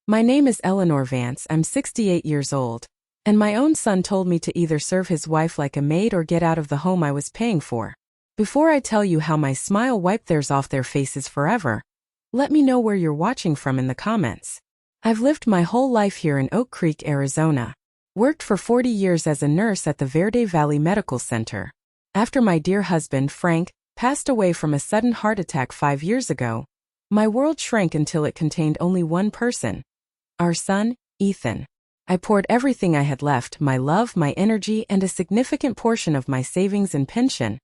My name is Eleanor Vance, I'm 68 years old. And my own son told me to either serve his wife like a maid or get out of the home I was paying for. Before I tell you how my smile wiped theirs off their faces forever, let me know where you're watching from in the comments. I've lived my whole life here in Oak Creek, Arizona. Worked for 40 years as a nurse at the Verde Valley Medical Center. After my dear husband, Frank, passed away from a sudden heart attack 5 years ago, my world shrank until it contained only one person. Our son, Ethan. I poured everything I had left, my love, my energy, and a significant portion of my savings and pension,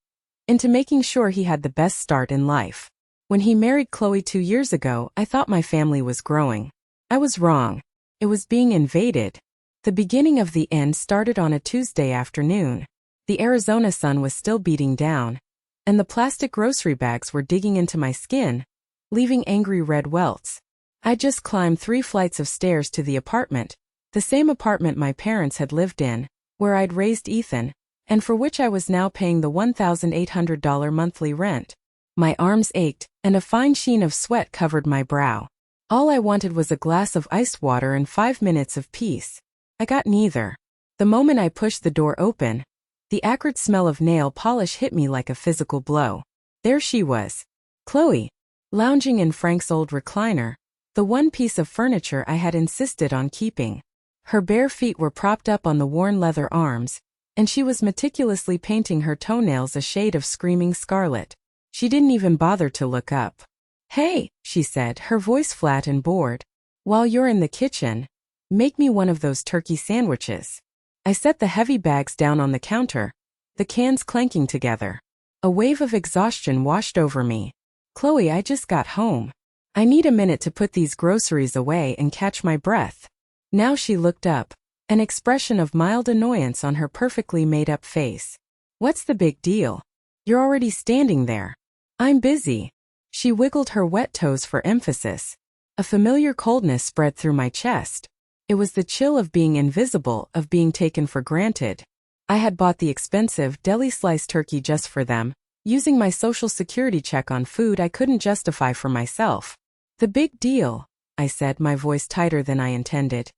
into making sure he had the best start in life. When he married Chloe 2 years ago, I thought my family was growing. I was wrong. It was being invaded. The beginning of the end started on a Tuesday afternoon. The Arizona sun was still beating down, and the plastic grocery bags were digging into my skin, leaving angry red welts. I just climbed 3 flights of stairs to the apartment, the same apartment my parents had lived in, where I'd raised Ethan, and for which I was now paying the $1,800 monthly rent. My arms ached, and a fine sheen of sweat covered my brow. All I wanted was a glass of iced water and 5 minutes of peace. I got neither. The moment I pushed the door open, the acrid smell of nail polish hit me like a physical blow. There she was, Chloe, lounging in Frank's old recliner, the one piece of furniture I had insisted on keeping. Her bare feet were propped up on the worn leather arms, and she was meticulously painting her toenails a shade of screaming scarlet. She didn't even bother to look up. "Hey," she said, her voice flat and bored. "While you're in the kitchen, make me one of those turkey sandwiches." I set the heavy bags down on the counter, the cans clanking together. A wave of exhaustion washed over me. "Chloe, I just got home. I need a minute to put these groceries away and catch my breath." Now she looked up, an expression of mild annoyance on her perfectly made-up face. "What's the big deal? You're already standing there." "I'm busy." She wiggled her wet toes for emphasis. A familiar coldness spread through my chest. It was the chill of being invisible, of being taken for granted. I had bought the expensive deli-sliced turkey just for them, using my Social Security check on food I couldn't justify for myself. "The big deal," I said, my voice tighter than I intended,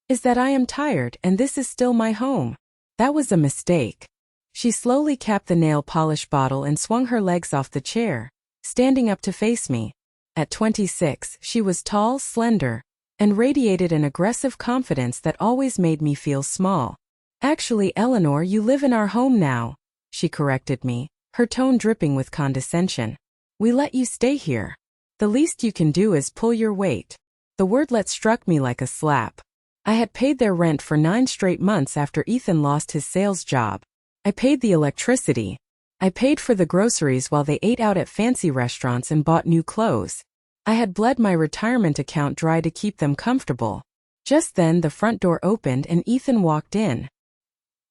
"is that I am tired and this is still my home." That was a mistake. She slowly capped the nail polish bottle and swung her legs off the chair, standing up to face me. At 26, she was tall, slender, and radiated an aggressive confidence that always made me feel small. "Actually, Eleanor, you live in our home now," she corrected me, her tone dripping with condescension. "We let you stay here. The least you can do is pull your weight." The word "let" struck me like a slap. I had paid their rent for 9 straight months after Ethan lost his sales job. I paid the electricity. I paid for the groceries while they ate out at fancy restaurants and bought new clothes. I had bled my retirement account dry to keep them comfortable. Just then the front door opened and Ethan walked in.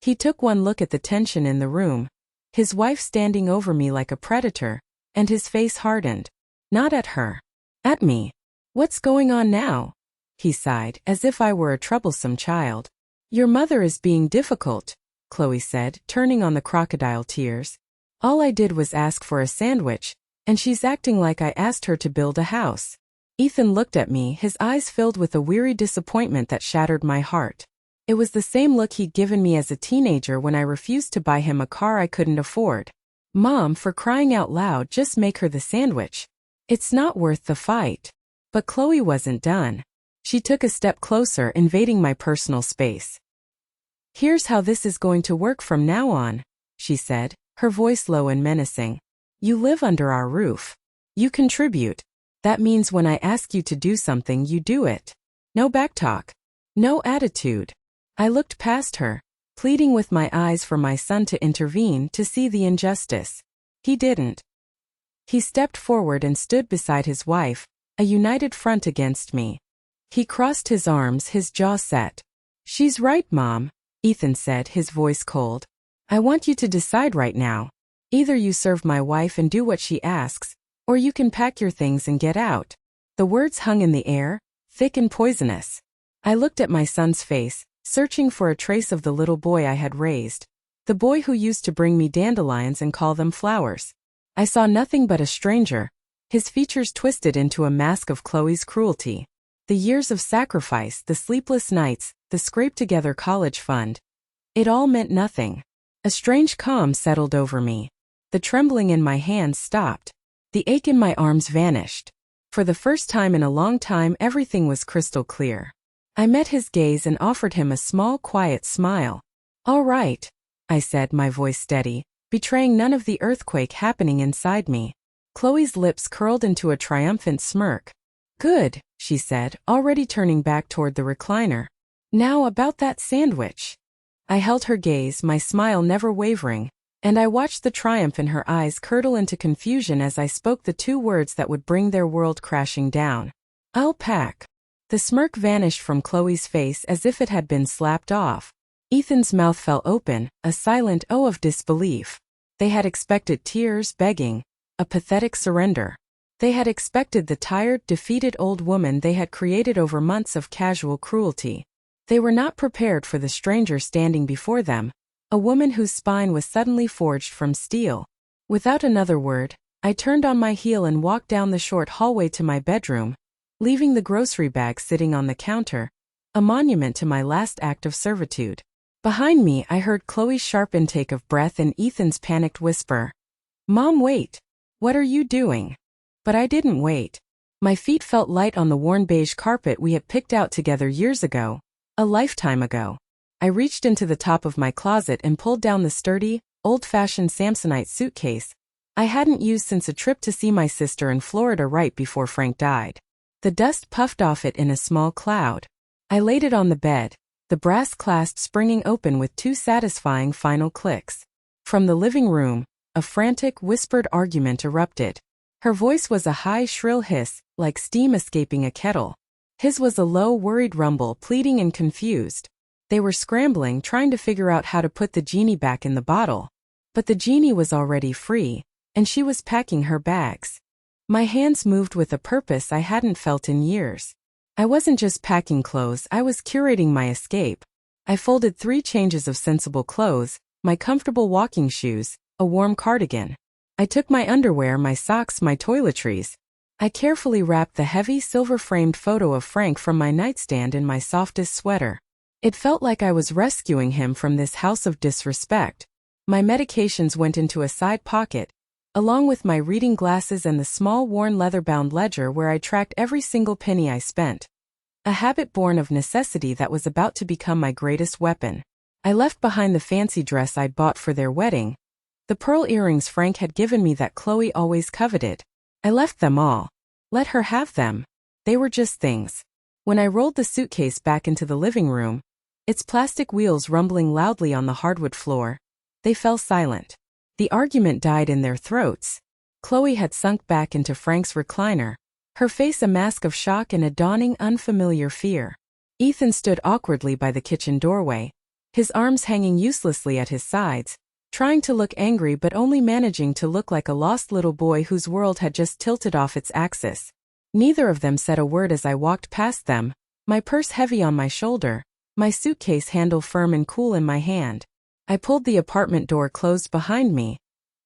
He took one look at the tension in the room, his wife standing over me like a predator, and his face hardened. Not at her. At me. "What's going on now?" he sighed, as if I were a troublesome child. "Your mother is being difficult," Chloe said, turning on the crocodile tears. "All I did was ask for a sandwich, and she's acting like I asked her to build a house." Ethan looked at me, his eyes filled with a weary disappointment that shattered my heart. It was the same look he'd given me as a teenager when I refused to buy him a car I couldn't afford. "Mom, for crying out loud, just make her the sandwich. It's not worth the fight." But Chloe wasn't done. She took a step closer, invading my personal space. "Here's how this is going to work from now on," she said, her voice low and menacing. "You live under our roof. You contribute. That means when I ask you to do something, you do it. No backtalk. No attitude." I looked past her, pleading with my eyes for my son to intervene, to see the injustice. He didn't. He stepped forward and stood beside his wife, a united front against me. He crossed his arms, his jaw set. "She's right, Mom," Ethan said, his voice cold. "I want you to decide right now. Either you serve my wife and do what she asks, or you can pack your things and get out." The words hung in the air, thick and poisonous. I looked at my son's face, searching for a trace of the little boy I had raised, the boy who used to bring me dandelions and call them flowers. I saw nothing but a stranger, his features twisted into a mask of Chloe's cruelty. The years of sacrifice, the sleepless nights, the scraped-together college fund. It all meant nothing. A strange calm settled over me. The trembling in my hands stopped. The ache in my arms vanished. For the first time in a long time, everything was crystal clear. I met his gaze and offered him a small, quiet smile. "All right," I said, my voice steady, betraying none of the earthquake happening inside me. Chloe's lips curled into a triumphant smirk. "Good," she said, already turning back toward the recliner. "Now about that sandwich." I held her gaze, my smile never wavering, and I watched the triumph in her eyes curdle into confusion as I spoke the two words that would bring their world crashing down. "I'll pack." The smirk vanished from Chloe's face as if it had been slapped off. Ethan's mouth fell open, a silent "oh" of disbelief. They had expected tears, begging, a pathetic surrender. They had expected the tired, defeated old woman they had created over months of casual cruelty. They were not prepared for the stranger standing before them, a woman whose spine was suddenly forged from steel. Without another word, I turned on my heel and walked down the short hallway to my bedroom, leaving the grocery bag sitting on the counter, a monument to my last act of servitude. Behind me, I heard Chloe's sharp intake of breath and Ethan's panicked whisper. "Mom, wait. What are you doing?" But I didn't wait. My feet felt light on the worn beige carpet we had picked out together years ago, a lifetime ago. I reached into the top of my closet and pulled down the sturdy, old-fashioned Samsonite suitcase I hadn't used since a trip to see my sister in Florida right before Frank died. The dust puffed off it in a small cloud. I laid it on the bed, the brass clasp springing open with two satisfying final clicks. From the living room, a frantic, whispered argument erupted. Her voice was a high, shrill hiss, like steam escaping a kettle. His was a low, worried rumble, pleading and confused. They were scrambling, trying to figure out how to put the genie back in the bottle. But the genie was already free, and she was packing her bags. My hands moved with a purpose I hadn't felt in years. I wasn't just packing clothes, I was curating my escape. I folded 3 changes of sensible clothes, my comfortable walking shoes, a warm cardigan. I took my underwear, my socks, my toiletries. I carefully wrapped the heavy silver-framed photo of Frank from my nightstand in my softest sweater. It felt like I was rescuing him from this house of disrespect. My medications went into a side pocket, along with my reading glasses and the small worn leather-bound ledger where I tracked every single penny I spent. A habit born of necessity that was about to become my greatest weapon. I left behind the fancy dress I'd bought for their wedding, the pearl earrings Frank had given me that Chloe always coveted. I left them all. Let her have them. They were just things. When I rolled the suitcase back into the living room, its plastic wheels rumbling loudly on the hardwood floor, they fell silent. The argument died in their throats. Chloe had sunk back into Frank's recliner, her face a mask of shock and a dawning unfamiliar fear. Ethan stood awkwardly by the kitchen doorway, his arms hanging uselessly at his sides, trying to look angry but only managing to look like a lost little boy whose world had just tilted off its axis. Neither of them said a word as I walked past them, my purse heavy on my shoulder, my suitcase handle firm and cool in my hand. I pulled the apartment door closed behind me,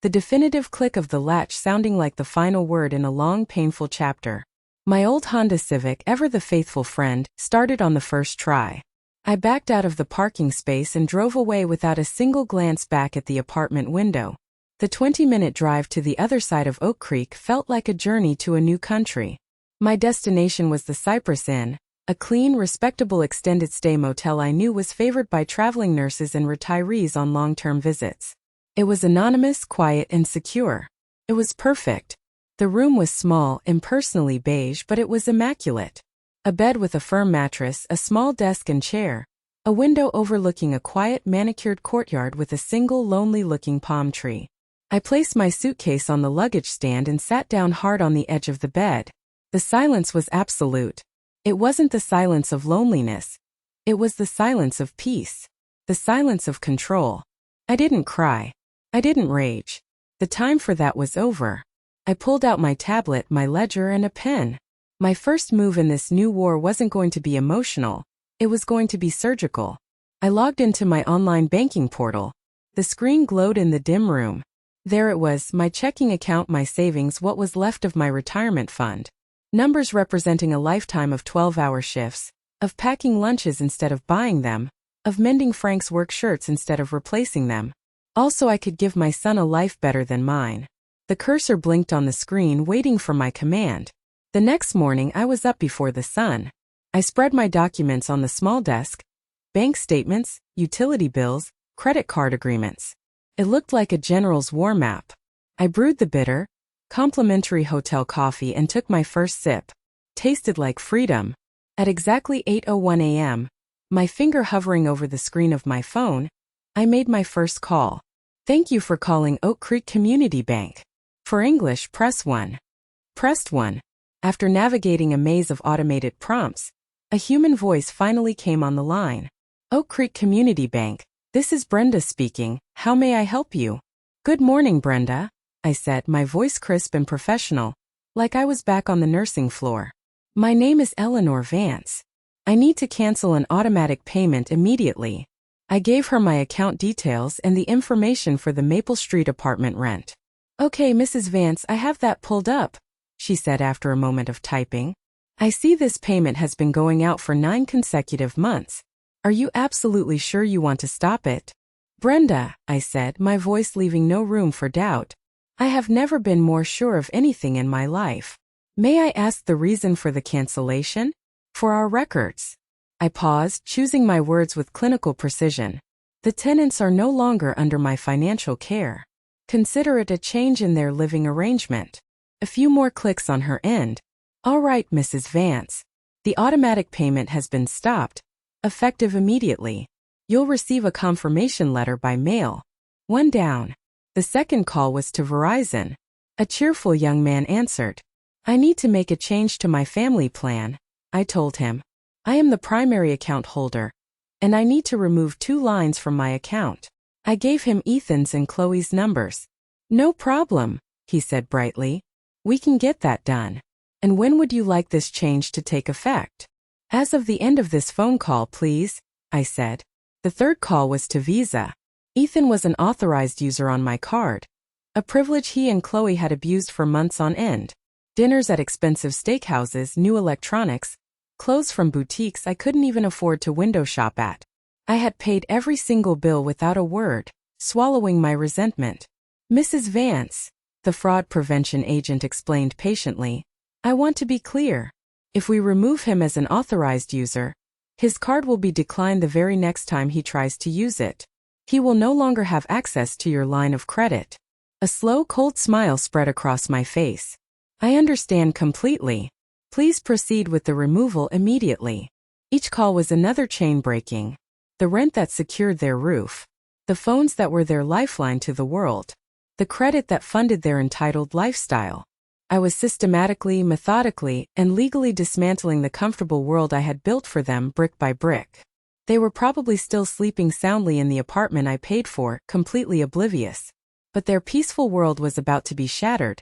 the definitive click of the latch sounding like the final word in a long, painful chapter. My old Honda Civic, ever the faithful friend, started on the first try. I backed out of the parking space and drove away without a single glance back at the apartment window. The 20-minute drive to the other side of Oak Creek felt like a journey to a new country. My destination was the Cypress Inn, a clean, respectable extended-stay motel I knew was favored by traveling nurses and retirees on long-term visits. It was anonymous, quiet, and secure. It was perfect. The room was small, impersonally beige, but it was immaculate. A bed with a firm mattress, a small desk and chair, a window overlooking a quiet, manicured courtyard with a single lonely-looking palm tree. I placed my suitcase on the luggage stand and sat down hard on the edge of the bed. The silence was absolute. It wasn't the silence of loneliness. It was the silence of peace. The silence of control. I didn't cry. I didn't rage. The time for that was over. I pulled out my tablet, my ledger, and a pen. My first move in this new war wasn't going to be emotional. It was going to be surgical. I logged into my online banking portal. The screen glowed in the dim room. There it was, my checking account, my savings, what was left of my retirement fund. Numbers representing a lifetime of 12-hour shifts, of packing lunches instead of buying them, of mending Frank's work shirts instead of replacing them. Also, I could give my son a life better than mine. The cursor blinked on the screen, waiting for my command. The next morning, I was up before the sun. I spread my documents on the small desk: bank statements, utility bills, credit card agreements. It looked like a general's war map. I brewed the bitter, complimentary hotel coffee and took my first sip. Tasted like freedom. At exactly 8:01 a.m., my finger hovering over the screen of my phone, I made my first call. Thank you for calling Oak Creek Community Bank. For English, press 1. Pressed 1. After navigating a maze of automated prompts, a human voice finally came on the line. Oak Creek Community Bank, this is Brenda speaking. How may I help you? Good morning, Brenda, I said, my voice crisp and professional, like I was back on the nursing floor. My name is Eleanor Vance. I need to cancel an automatic payment immediately. I gave her my account details and the information for the Maple Street apartment rent. Okay, Mrs. Vance, I have that pulled up, she said after a moment of typing. I see this payment has been going out for 9 consecutive months. Are you absolutely sure you want to stop it? Brenda, I said, my voice leaving no room for doubt. I have never been more sure of anything in my life. May I ask the reason for the cancellation? For our records. I paused, choosing my words with clinical precision. The tenants are no longer under my financial care. Consider it a change in their living arrangement. A few more clicks on her end. All right, Mrs. Vance. The automatic payment has been stopped, effective immediately. You'll receive a confirmation letter by mail. 1 down. The second call was to Verizon. A cheerful young man answered. I need to make a change to my family plan, I told him. I am the primary account holder, and I need to remove 2 lines from my account. I gave him Ethan's and Chloe's numbers. No problem, he said brightly. We can get that done. And when would you like this change to take effect? As of the end of this phone call, please, I said. The third call was to Visa. Ethan was an authorized user on my card, a privilege he and Chloe had abused for months on end. Dinners at expensive steakhouses, new electronics, clothes from boutiques I couldn't even afford to window shop at. I had paid every single bill without a word, swallowing my resentment. Mrs. Vance, the fraud prevention agent explained patiently, I want to be clear. If we remove him as an authorized user, his card will be declined the very next time he tries to use it. He will no longer have access to your line of credit. A slow, cold smile spread across my face. I understand completely. Please proceed with the removal immediately. Each call was another chain breaking. The rent that secured their roof. The phones that were their lifeline to the world. The credit that funded their entitled lifestyle. I was systematically, methodically, and legally dismantling the comfortable world I had built for them brick by brick. They were probably still sleeping soundly in the apartment I paid for, completely oblivious. But their peaceful world was about to be shattered,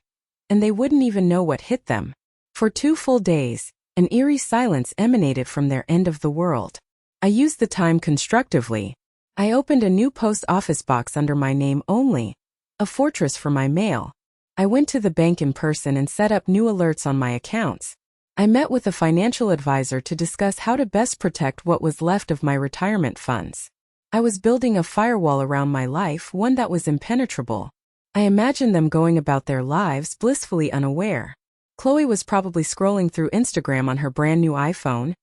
and they wouldn't even know what hit them. For 2 full days, an eerie silence emanated from their end of the world. I used the time constructively. I opened a new post office box under my name only, a fortress for my mail. I went to the bank in person and set up new alerts on my accounts. I met with a financial advisor to discuss how to best protect what was left of my retirement funds. I was building a firewall around my life, one that was impenetrable. I imagined them going about their lives blissfully unaware. Chloe was probably scrolling through Instagram on her brand new iPhone.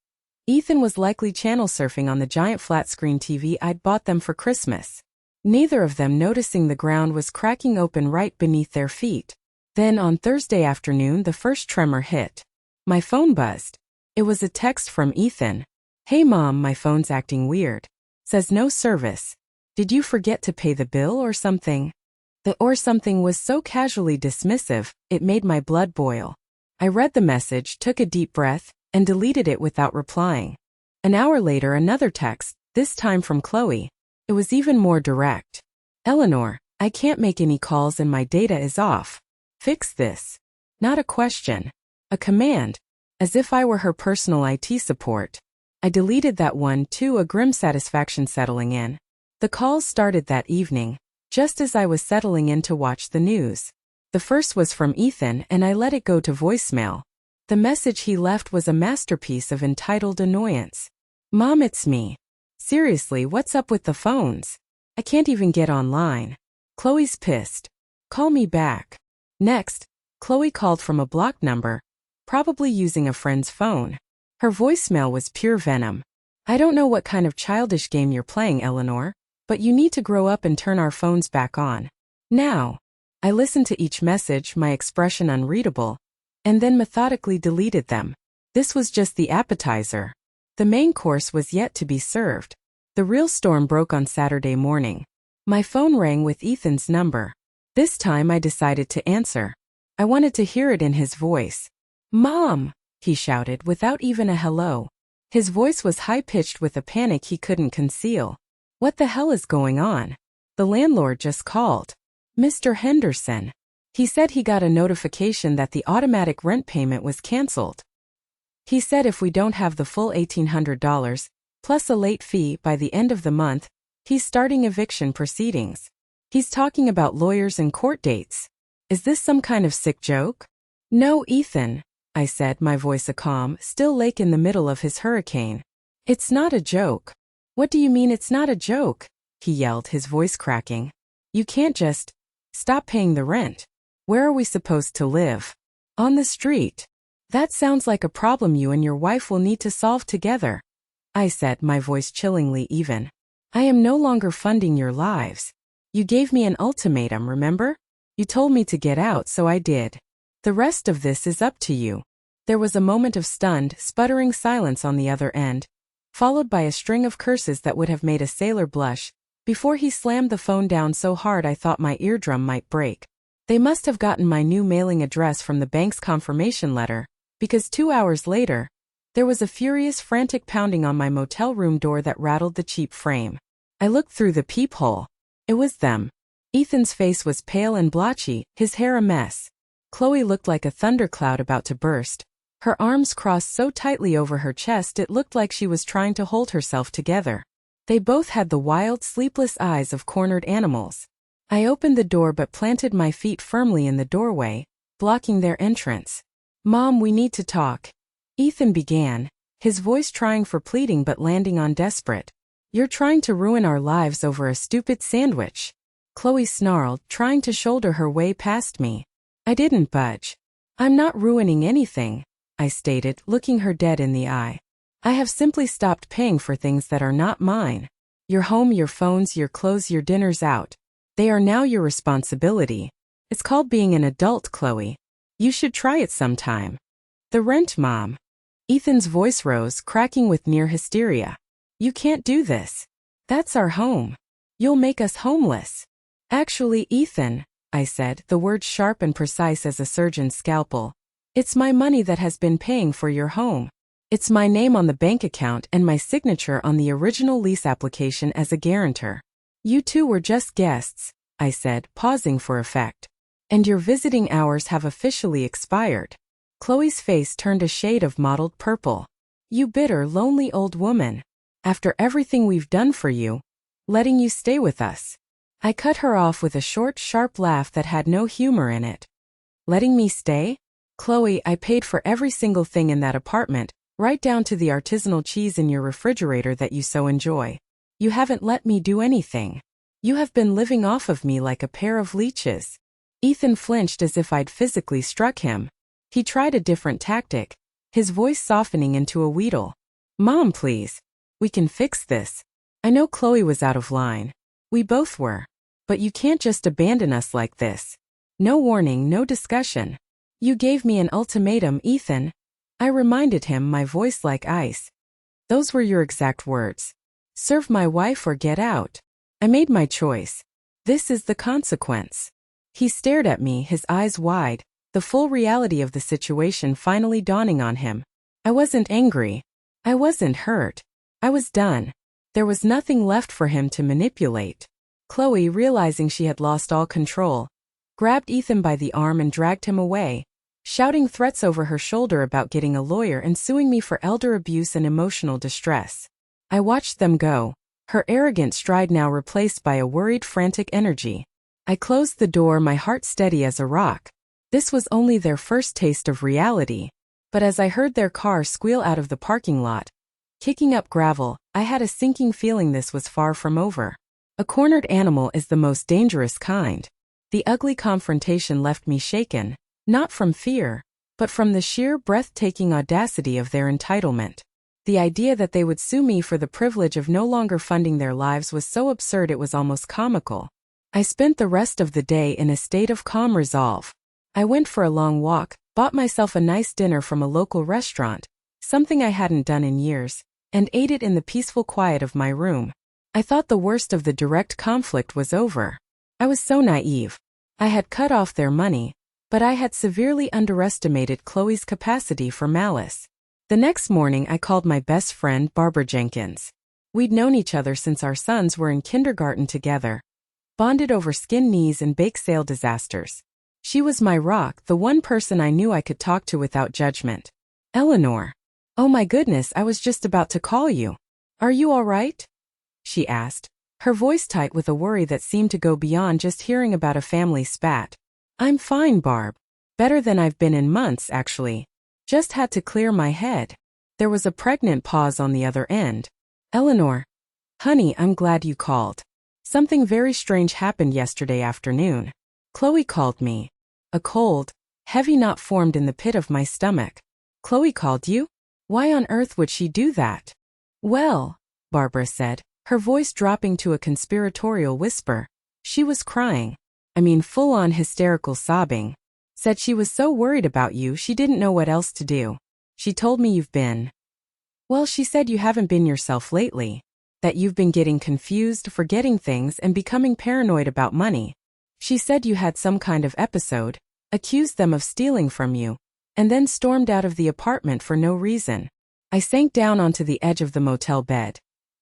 Ethan was likely channel surfing on the giant flat-screen TV I'd bought them for Christmas. Neither of them noticing the ground was cracking open right beneath their feet. Then on Thursday afternoon the first tremor hit. My phone buzzed. It was a text from Ethan. Hey mom, my phone's acting weird. Says no service. Did you forget to pay the bill or something? The or something was so casually dismissive, it made my blood boil. I read the message, took a deep breath, and deleted it without replying. An hour later another text, this time from Chloe. It was even more direct. Eleanor, I can't make any calls and my data is off. Fix this. Not a question. A command. As if I were her personal IT support. I deleted that one too, a grim satisfaction settling in. The calls started that evening, just as I was settling in to watch the news. The first was from Ethan and I let it go to voicemail. The message he left was a masterpiece of entitled annoyance. Mom, it's me. Seriously, what's up with the phones? I can't even get online. Chloe's pissed. Call me back. Next, Chloe called from a blocked number, probably using a friend's phone. Her voicemail was pure venom. I don't know what kind of childish game you're playing, Eleanor, but you need to grow up and turn our phones back on. Now. I listened to each message, my expression unreadable, and then methodically deleted them. This was just the appetizer. The main course was yet to be served. The real storm broke on Saturday morning. My phone rang with Ethan's number. This time I decided to answer. I wanted to hear it in his voice. Mom, he shouted without even a hello. His voice was high-pitched with a panic he couldn't conceal. What the hell is going on? The landlord just called. Mr. Henderson. He said he got a notification that the automatic rent payment was canceled. He said if we don't have the full $1,800, plus a late fee by the end of the month, he's starting eviction proceedings. He's talking about lawyers and court dates. Is this some kind of sick joke? No, Ethan, I said, my voice a calm, still lake in the middle of his hurricane. It's not a joke. What do you mean it's not a joke? He yelled, his voice cracking. You can't just stop paying the rent. Where are we supposed to live? On the street. That sounds like a problem you and your wife will need to solve together. I said, my voice chillingly even. I am no longer funding your lives. You gave me an ultimatum, remember? You told me to get out, so I did. The rest of this is up to you. There was a moment of stunned, sputtering silence on the other end, followed by a string of curses that would have made a sailor blush, before he slammed the phone down so hard I thought my eardrum might break. They must have gotten my new mailing address from the bank's confirmation letter, because 2 hours later, there was a furious, frantic pounding on my motel room door that rattled the cheap frame. I looked through the peephole. It was them. Ethan's face was pale and blotchy, his hair a mess. Chloe looked like a thundercloud about to burst. Her arms crossed so tightly over her chest it looked like she was trying to hold herself together. They both had the wild, sleepless eyes of cornered animals. I opened the door but planted my feet firmly in the doorway, blocking their entrance. Mom, we need to talk. Ethan began, his voice trying for pleading but landing on desperate. You're trying to ruin our lives over a stupid sandwich. Chloe snarled, trying to shoulder her way past me. I didn't budge. I'm not ruining anything, I stated, looking her dead in the eye. I have simply stopped paying for things that are not mine. Your home, your phones, your clothes, your dinners out. They are now your responsibility. It's called being an adult, Chloe. You should try it sometime. The rent, Mom. Ethan's voice rose, cracking with near hysteria. You can't do this. That's our home. You'll make us homeless. Actually, Ethan, I said, the words sharp and precise as a surgeon's scalpel. It's my money that has been paying for your home. It's my name on the bank account and my signature on the original lease application as a guarantor. You two were just guests, I said, pausing for effect. And your visiting hours have officially expired. Chloe's face turned a shade of mottled purple. You bitter, lonely old woman. After everything we've done for you, letting you stay with us. I cut her off with a short, sharp laugh that had no humor in it. Letting me stay? Chloe, I paid for every single thing in that apartment, right down to the artisanal cheese in your refrigerator that you so enjoy. You haven't let me do anything. You have been living off of me like a pair of leeches. Ethan flinched as if I'd physically struck him. He tried a different tactic, his voice softening into a wheedle. Mom, please. We can fix this. I know Chloe was out of line. We both were. But you can't just abandon us like this. No warning, no discussion. You gave me an ultimatum, Ethan. I reminded him, my voice like ice. Those were your exact words. Serve my wife or get out. I made my choice. This is the consequence. He stared at me, his eyes wide, the full reality of the situation finally dawning on him. I wasn't angry. I wasn't hurt. I was done. There was nothing left for him to manipulate. Chloe, realizing she had lost all control, grabbed Ethan by the arm and dragged him away, shouting threats over her shoulder about getting a lawyer and suing me for elder abuse and emotional distress. I watched them go, her arrogant stride now replaced by a worried, frantic energy. I closed the door, my heart steady as a rock. This was only their first taste of reality. But as I heard their car squeal out of the parking lot, kicking up gravel, I had a sinking feeling this was far from over. A cornered animal is the most dangerous kind. The ugly confrontation left me shaken, not from fear, but from the sheer breathtaking audacity of their entitlement. The idea that they would sue me for the privilege of no longer funding their lives was so absurd it was almost comical. I spent the rest of the day in a state of calm resolve. I went for a long walk, bought myself a nice dinner from a local restaurant, something I hadn't done in years, and ate it in the peaceful quiet of my room. I thought the worst of the direct conflict was over. I was so naive. I had cut off their money, but I had severely underestimated Chloe's capacity for malice. The next morning I called my best friend Barbara Jenkins. We'd known each other since our sons were in kindergarten together, bonded over skin knees and bake sale disasters. She was my rock, the one person I knew I could talk to without judgment. "Eleanor. Oh my goodness, I was just about to call you. Are you all right?" she asked, her voice tight with a worry that seemed to go beyond just hearing about a family spat. "I'm fine, Barb. Better than I've been in months, actually. Just had to clear my head." There was a pregnant pause on the other end. "Eleanor. Honey, I'm glad you called. Something very strange happened yesterday afternoon. Chloe called me. A cold, heavy knot formed in the pit of my stomach." "Chloe called you? Why on earth would she do that?" "Well," Barbara said, her voice dropping to a conspiratorial whisper, "she was crying. I mean full-on hysterical sobbing. Said she was so worried about you she didn't know what else to do. She told me you've been... Well, she said you haven't been yourself lately. That you've been getting confused, forgetting things, and becoming paranoid about money. She said you had some kind of episode, accused them of stealing from you, and then stormed out of the apartment for no reason." I sank down onto the edge of the motel bed,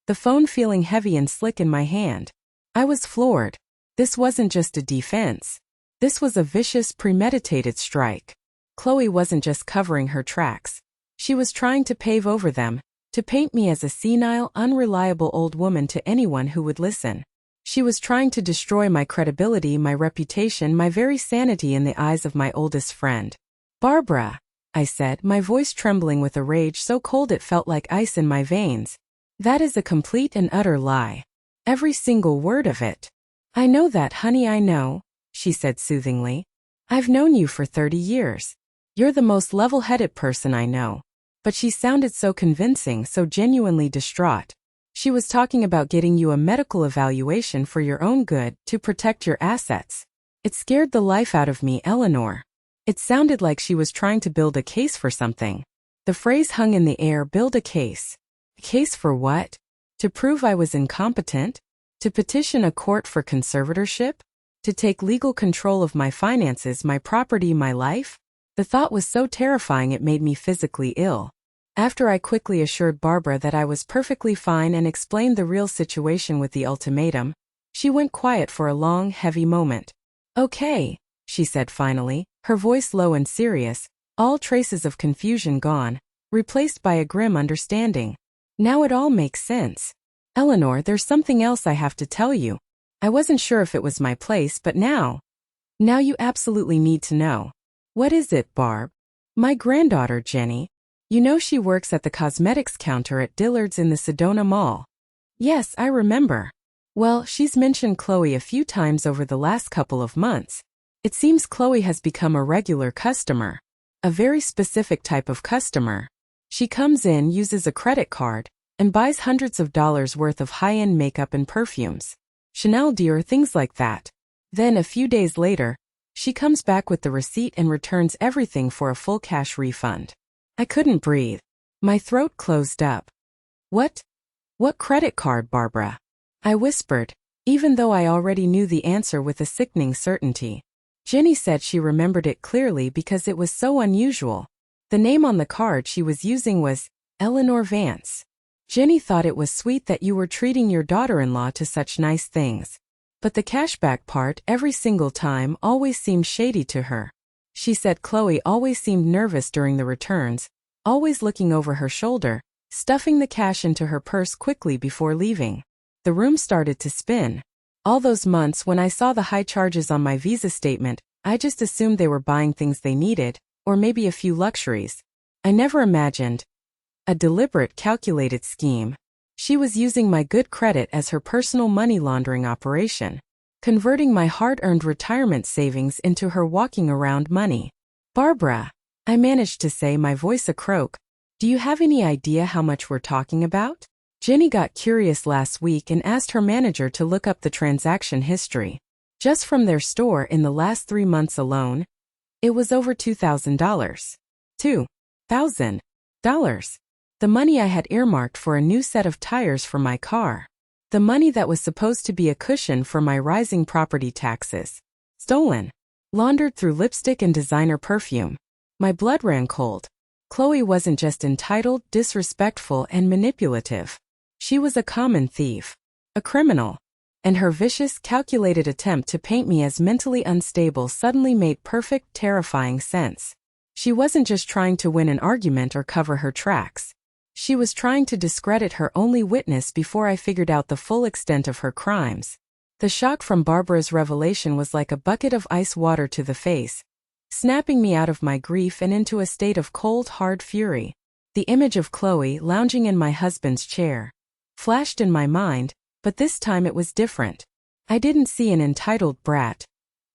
the phone feeling heavy and slick in my hand. I was floored. This wasn't just a defense. This was a vicious, premeditated strike. Chloe wasn't just covering her tracks. She was trying to pave over them, to paint me as a senile, unreliable old woman to anyone who would listen. She was trying to destroy my credibility, my reputation, my very sanity in the eyes of my oldest friend. "Barbara," I said, my voice trembling with a rage so cold it felt like ice in my veins. "That is a complete and utter lie. Every single word of it." "I know that, honey, I know," she said soothingly. "I've known you for 30 years. You're the most level-headed person I know." But she sounded so convincing, so genuinely distraught. She was talking about getting you a medical evaluation for your own good, to protect your assets. It scared the life out of me, Eleanor. It sounded like she was trying to build a case for something. The phrase hung in the air, build a case. A case for what? To prove I was incompetent? To petition a court for conservatorship? To take legal control of my finances, my property, my life? The thought was so terrifying it made me physically ill. After I quickly assured Barbara that I was perfectly fine and explained the real situation with the ultimatum, she went quiet for a long, heavy moment. "Okay," she said finally, her voice low and serious, all traces of confusion gone, replaced by a grim understanding. "Now it all makes sense. Eleanor, there's something else I have to tell you. I wasn't sure if it was my place, but now you absolutely need to know." "What is it, Barb?" "My granddaughter, Jenny. You know she works at the cosmetics counter at Dillard's in the Sedona Mall." "Yes, I remember." "Well, she's mentioned Chloe a few times over the last couple of months. It seems Chloe has become a regular customer. A very specific type of customer. She comes in, uses a credit card, and buys hundreds of dollars worth of high-end makeup and perfumes. Chanel, Dior, things like that. Then, a few days later, she comes back with the receipt and returns everything for a full cash refund." I couldn't breathe. My throat closed up. What credit card, Barbara?" I whispered, even though I already knew the answer with a sickening certainty. Jenny said she remembered it clearly because it was so unusual. The name on the card she was using was Eleanor Vance. Jenny thought it was sweet that you were treating your daughter-in-law to such nice things. But the cashback part, every single time, always seemed shady to her. She said Chloe always seemed nervous during the returns, always looking over her shoulder, stuffing the cash into her purse quickly before leaving. The room started to spin. All those months when I saw the high charges on my visa statement, I just assumed they were buying things they needed, or maybe a few luxuries. I never imagined. A deliberate, calculated scheme. She was using my good credit as her personal money laundering operation, converting my hard-earned retirement savings into her walking around money. Barbara, I managed to say, my voice a croak, do you have any idea how much we're talking about? Jenny got curious last week and asked her manager to look up the transaction history. Just from their store in the last 3 months alone, it was over $2,000. $2,000. The money I had earmarked for a new set of tires for my car. The money that was supposed to be a cushion for my rising property taxes. Stolen. Laundered through lipstick and designer perfume. My blood ran cold. Chloe wasn't just entitled, disrespectful, and manipulative. She was a common thief. A criminal. And her vicious, calculated attempt to paint me as mentally unstable suddenly made perfect, terrifying sense. She wasn't just trying to win an argument or cover her tracks. She was trying to discredit her only witness before I figured out the full extent of her crimes. The shock from Barbara's revelation was like a bucket of ice water to the face, snapping me out of my grief and into a state of cold, hard fury. The image of Chloe lounging in my husband's chair flashed in my mind, but this time it was different. I didn't see an entitled brat.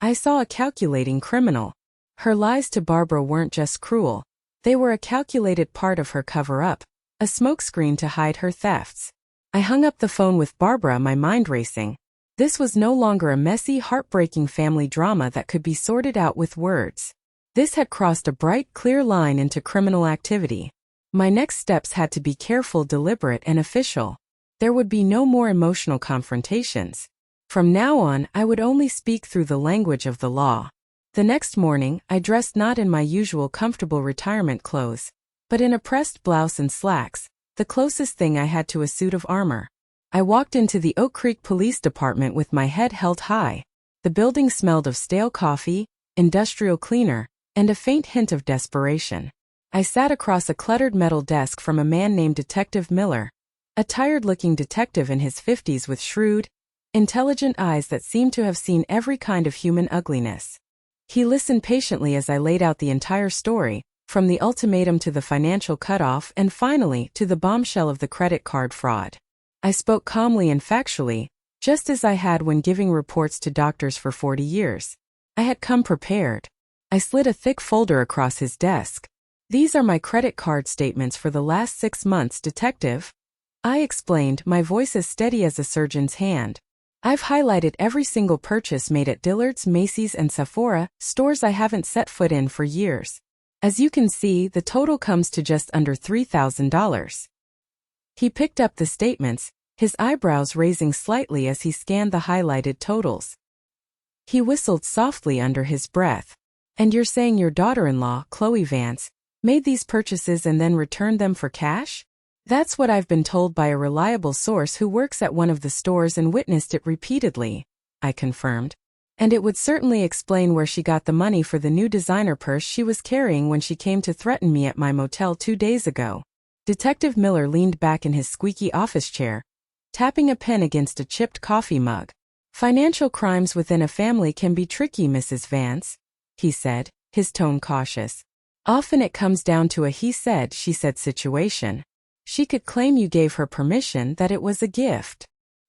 I saw a calculating criminal. Her lies to Barbara weren't just cruel. They were a calculated part of her cover-up, a smokescreen to hide her thefts. I hung up the phone with Barbara, my mind racing. This was no longer a messy, heartbreaking family drama that could be sorted out with words. This had crossed a bright, clear line into criminal activity. My next steps had to be careful, deliberate, and official. There would be no more emotional confrontations. From now on, I would only speak through the language of the law. The next morning, I dressed not in my usual comfortable retirement clothes, but in a pressed blouse and slacks, the closest thing I had to a suit of armor. I walked into the Oak Creek Police Department with my head held high. The building smelled of stale coffee, industrial cleaner, and a faint hint of desperation. I sat across a cluttered metal desk from a man named Detective Miller, a tired-looking detective in his 50s with shrewd, intelligent eyes that seemed to have seen every kind of human ugliness. He listened patiently as I laid out the entire story, from the ultimatum to the financial cutoff and finally to the bombshell of the credit card fraud. I spoke calmly and factually, just as I had when giving reports to doctors for 40 years. I had come prepared. I slid a thick folder across his desk. These are my credit card statements for the last 6 months, Detective. I explained, my voice as steady as a surgeon's hand. I've highlighted every single purchase made at Dillard's, Macy's, and Sephora, stores I haven't set foot in for years. As you can see, the total comes to just under $3,000. He picked up the statements, his eyebrows raising slightly as he scanned the highlighted totals. He whistled softly under his breath. And you're saying your daughter-in-law, Chloe Vance, made these purchases and then returned them for cash? That's what I've been told by a reliable source who works at one of the stores and witnessed it repeatedly, I confirmed. And it would certainly explain where she got the money for the new designer purse she was carrying when she came to threaten me at my motel 2 days ago. Detective Miller leaned back in his squeaky office chair, tapping a pen against a chipped coffee mug. Financial crimes within a family can be tricky, Mrs. Vance, he said, his tone cautious. Often it comes down to a he said, she said situation. She could claim you gave her permission, that it was a gift.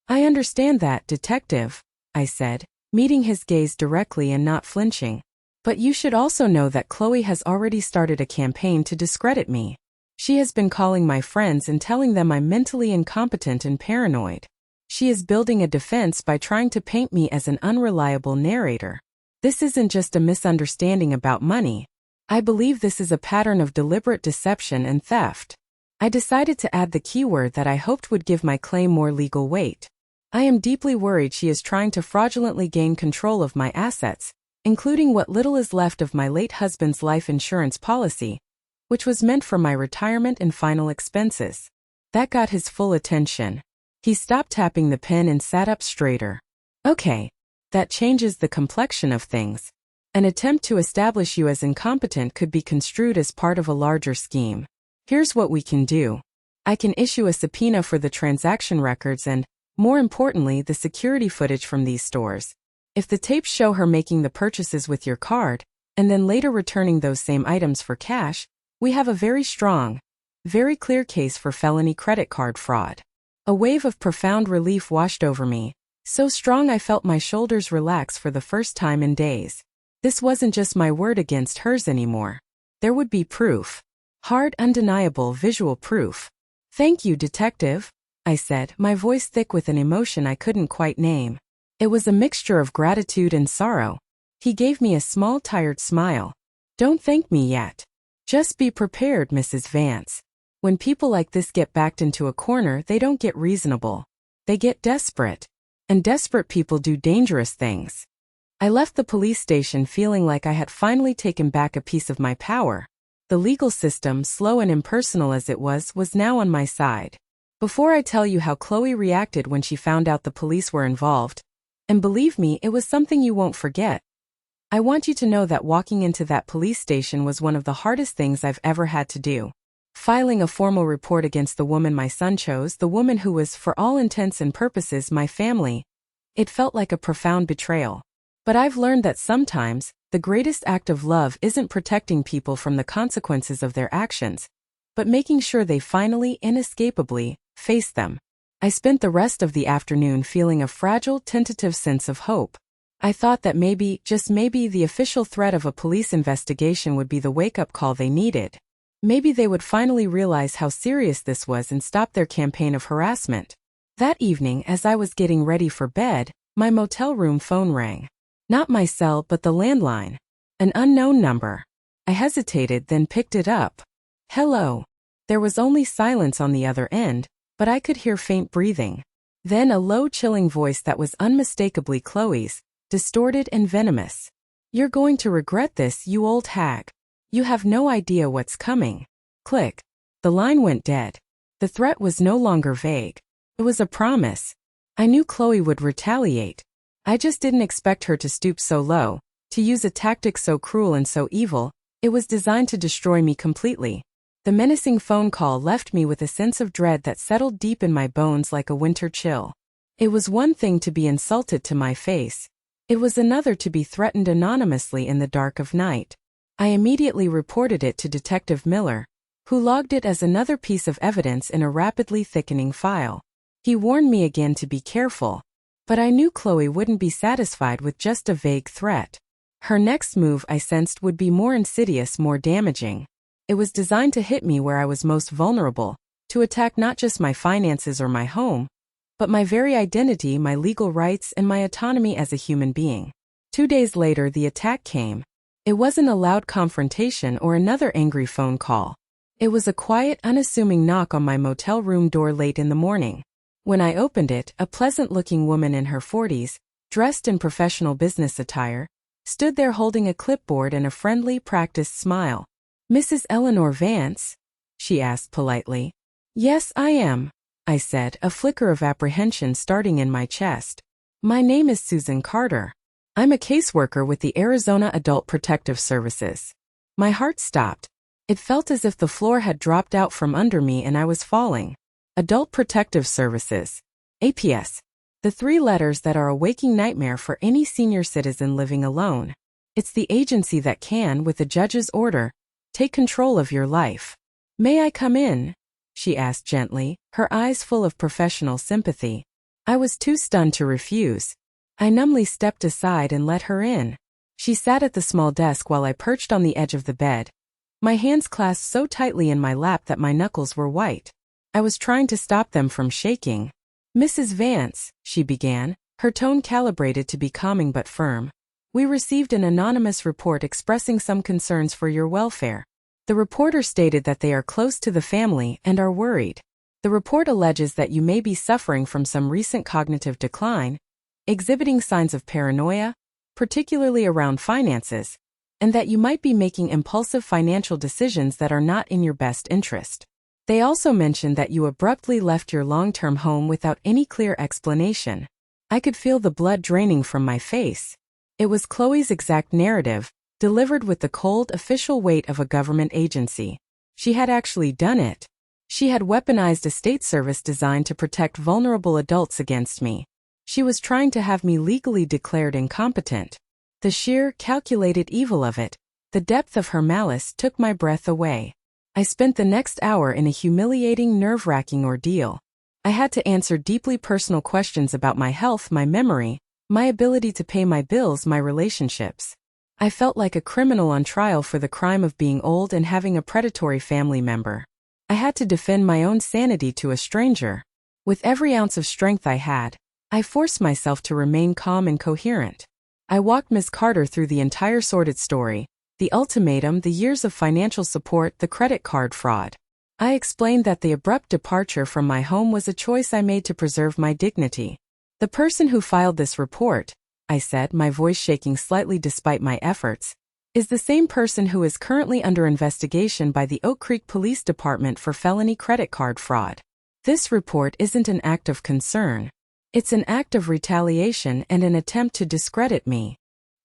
I understand that, Detective, I said, meeting his gaze directly and not flinching. But you should also know that Chloe has already started a campaign to discredit me. She has been calling my friends and telling them I'm mentally incompetent and paranoid. She is building a defense by trying to paint me as an unreliable narrator. This isn't just a misunderstanding about money. I believe this is a pattern of deliberate deception and theft. I decided to add the keyword that I hoped would give my claim more legal weight. I am deeply worried she is trying to fraudulently gain control of my assets, including what little is left of my late husband's life insurance policy, which was meant for my retirement and final expenses. That got his full attention. He stopped tapping the pen and sat up straighter. Okay, that changes the complexion of things. An attempt to establish you as incompetent could be construed as part of a larger scheme. Here's what we can do. I can issue a subpoena for the transaction records and, more importantly, the security footage from these stores. If the tapes show her making the purchases with your card, and then later returning those same items for cash, We have a very strong, very clear case for felony credit card fraud. A wave of profound relief washed over me, so strong I felt my shoulders relax for the first time in days. This wasn't just my word against hers anymore. There would be proof. Hard, undeniable visual proof. "Thank you, detective," I said, my voice thick with an emotion I couldn't quite name. It was a mixture of gratitude and sorrow. He gave me a small, tired smile. "Don't thank me yet. Just be prepared, Mrs. Vance. When people like this get backed into a corner, they don't get reasonable. They get desperate. And desperate people do dangerous things." I left the police station feeling like I had finally taken back a piece of my power. The legal system, slow and impersonal as it was now on my side. Before I tell you how Chloe reacted when she found out the police were involved, and believe me, it was something you won't forget, I want you to know that walking into that police station was one of the hardest things I've ever had to do. Filing a formal report against the woman my son chose, the woman who was, for all intents and purposes, my family. It felt like a profound betrayal. But I've learned that sometimes, the greatest act of love isn't protecting people from the consequences of their actions, but making sure they finally, inescapably, face them. I spent the rest of the afternoon feeling a fragile, tentative sense of hope. I thought that maybe, just maybe, the official threat of a police investigation would be the wake-up call they needed. Maybe they would finally realize how serious this was and stop their campaign of harassment. That evening, as I was getting ready for bed, my motel room phone rang. Not my cell, but the landline. An unknown number. I hesitated, then picked it up. "Hello." There was only silence on the other end, but I could hear faint breathing. Then a low, chilling voice that was unmistakably Chloe's, distorted and venomous. "You're going to regret this, you old hag. You have no idea what's coming." Click. The line went dead. The threat was no longer vague. It was a promise. I knew Chloe would retaliate. I just didn't expect her to stoop so low, to use a tactic so cruel and so evil. It was designed to destroy me completely. The menacing phone call left me with a sense of dread that settled deep in my bones like a winter chill. It was one thing to be insulted to my face. It was another to be threatened anonymously in the dark of night. I immediately reported it to Detective Miller, who logged it as another piece of evidence in a rapidly thickening file. He warned me again to be careful. But I knew Chloe wouldn't be satisfied with just a vague threat. Her next move, I sensed, would be more insidious, more damaging. It was designed to hit me where I was most vulnerable, to attack not just my finances or my home, but my very identity, my legal rights, and my autonomy as a human being. 2 days later, the attack came. It wasn't a loud confrontation or another angry phone call. It was a quiet, unassuming knock on my motel room door late in the morning. When I opened it, a pleasant-looking woman in her 40s, dressed in professional business attire, stood there holding a clipboard and a friendly, practiced smile. "Mrs. Eleanor Vance?" she asked politely. "Yes, I am," I said, a flicker of apprehension starting in my chest. "My name is Susan Carter. I'm a caseworker with the Arizona Adult Protective Services." My heart stopped. It felt as if the floor had dropped out from under me and I was falling. Adult Protective Services. APS. The 3 letters that are a waking nightmare for any senior citizen living alone. It's the agency that can, with a judge's order, take control of your life. "May I come in?" she asked gently, her eyes full of professional sympathy. I was too stunned to refuse. I numbly stepped aside and let her in. She sat at the small desk while I perched on the edge of the bed, my hands clasped so tightly in my lap that my knuckles were white. I was trying to stop them from shaking. "Mrs. Vance," she began, her tone calibrated to be calming but firm. "We received an anonymous report expressing some concerns for your welfare. The reporter stated that they are close to the family and are worried. The report alleges that you may be suffering from some recent cognitive decline, exhibiting signs of paranoia, particularly around finances, and that you might be making impulsive financial decisions that are not in your best interest. They also mentioned that you abruptly left your long-term home without any clear explanation." I could feel the blood draining from my face. It was Chloe's exact narrative, delivered with the cold, official weight of a government agency. She had actually done it. She had weaponized a state service designed to protect vulnerable adults against me. She was trying to have me legally declared incompetent. The sheer, calculated evil of it, the depth of her malice took my breath away. I spent the next hour in a humiliating, nerve-wracking ordeal. I had to answer deeply personal questions about my health, my memory, my ability to pay my bills, my relationships. I felt like a criminal on trial for the crime of being old and having a predatory family member. I had to defend my own sanity to a stranger. With every ounce of strength I had, I forced myself to remain calm and coherent. I walked Ms. Carter through the entire sordid story, the ultimatum, the years of financial support, the credit card fraud. I explained that the abrupt departure from my home was a choice I made to preserve my dignity. The person who filed this report, I said, my voice shaking slightly despite my efforts, is the same person who is currently under investigation by the Oak Creek Police Department for felony credit card fraud. This report isn't an act of concern. It's an act of retaliation and an attempt to discredit me.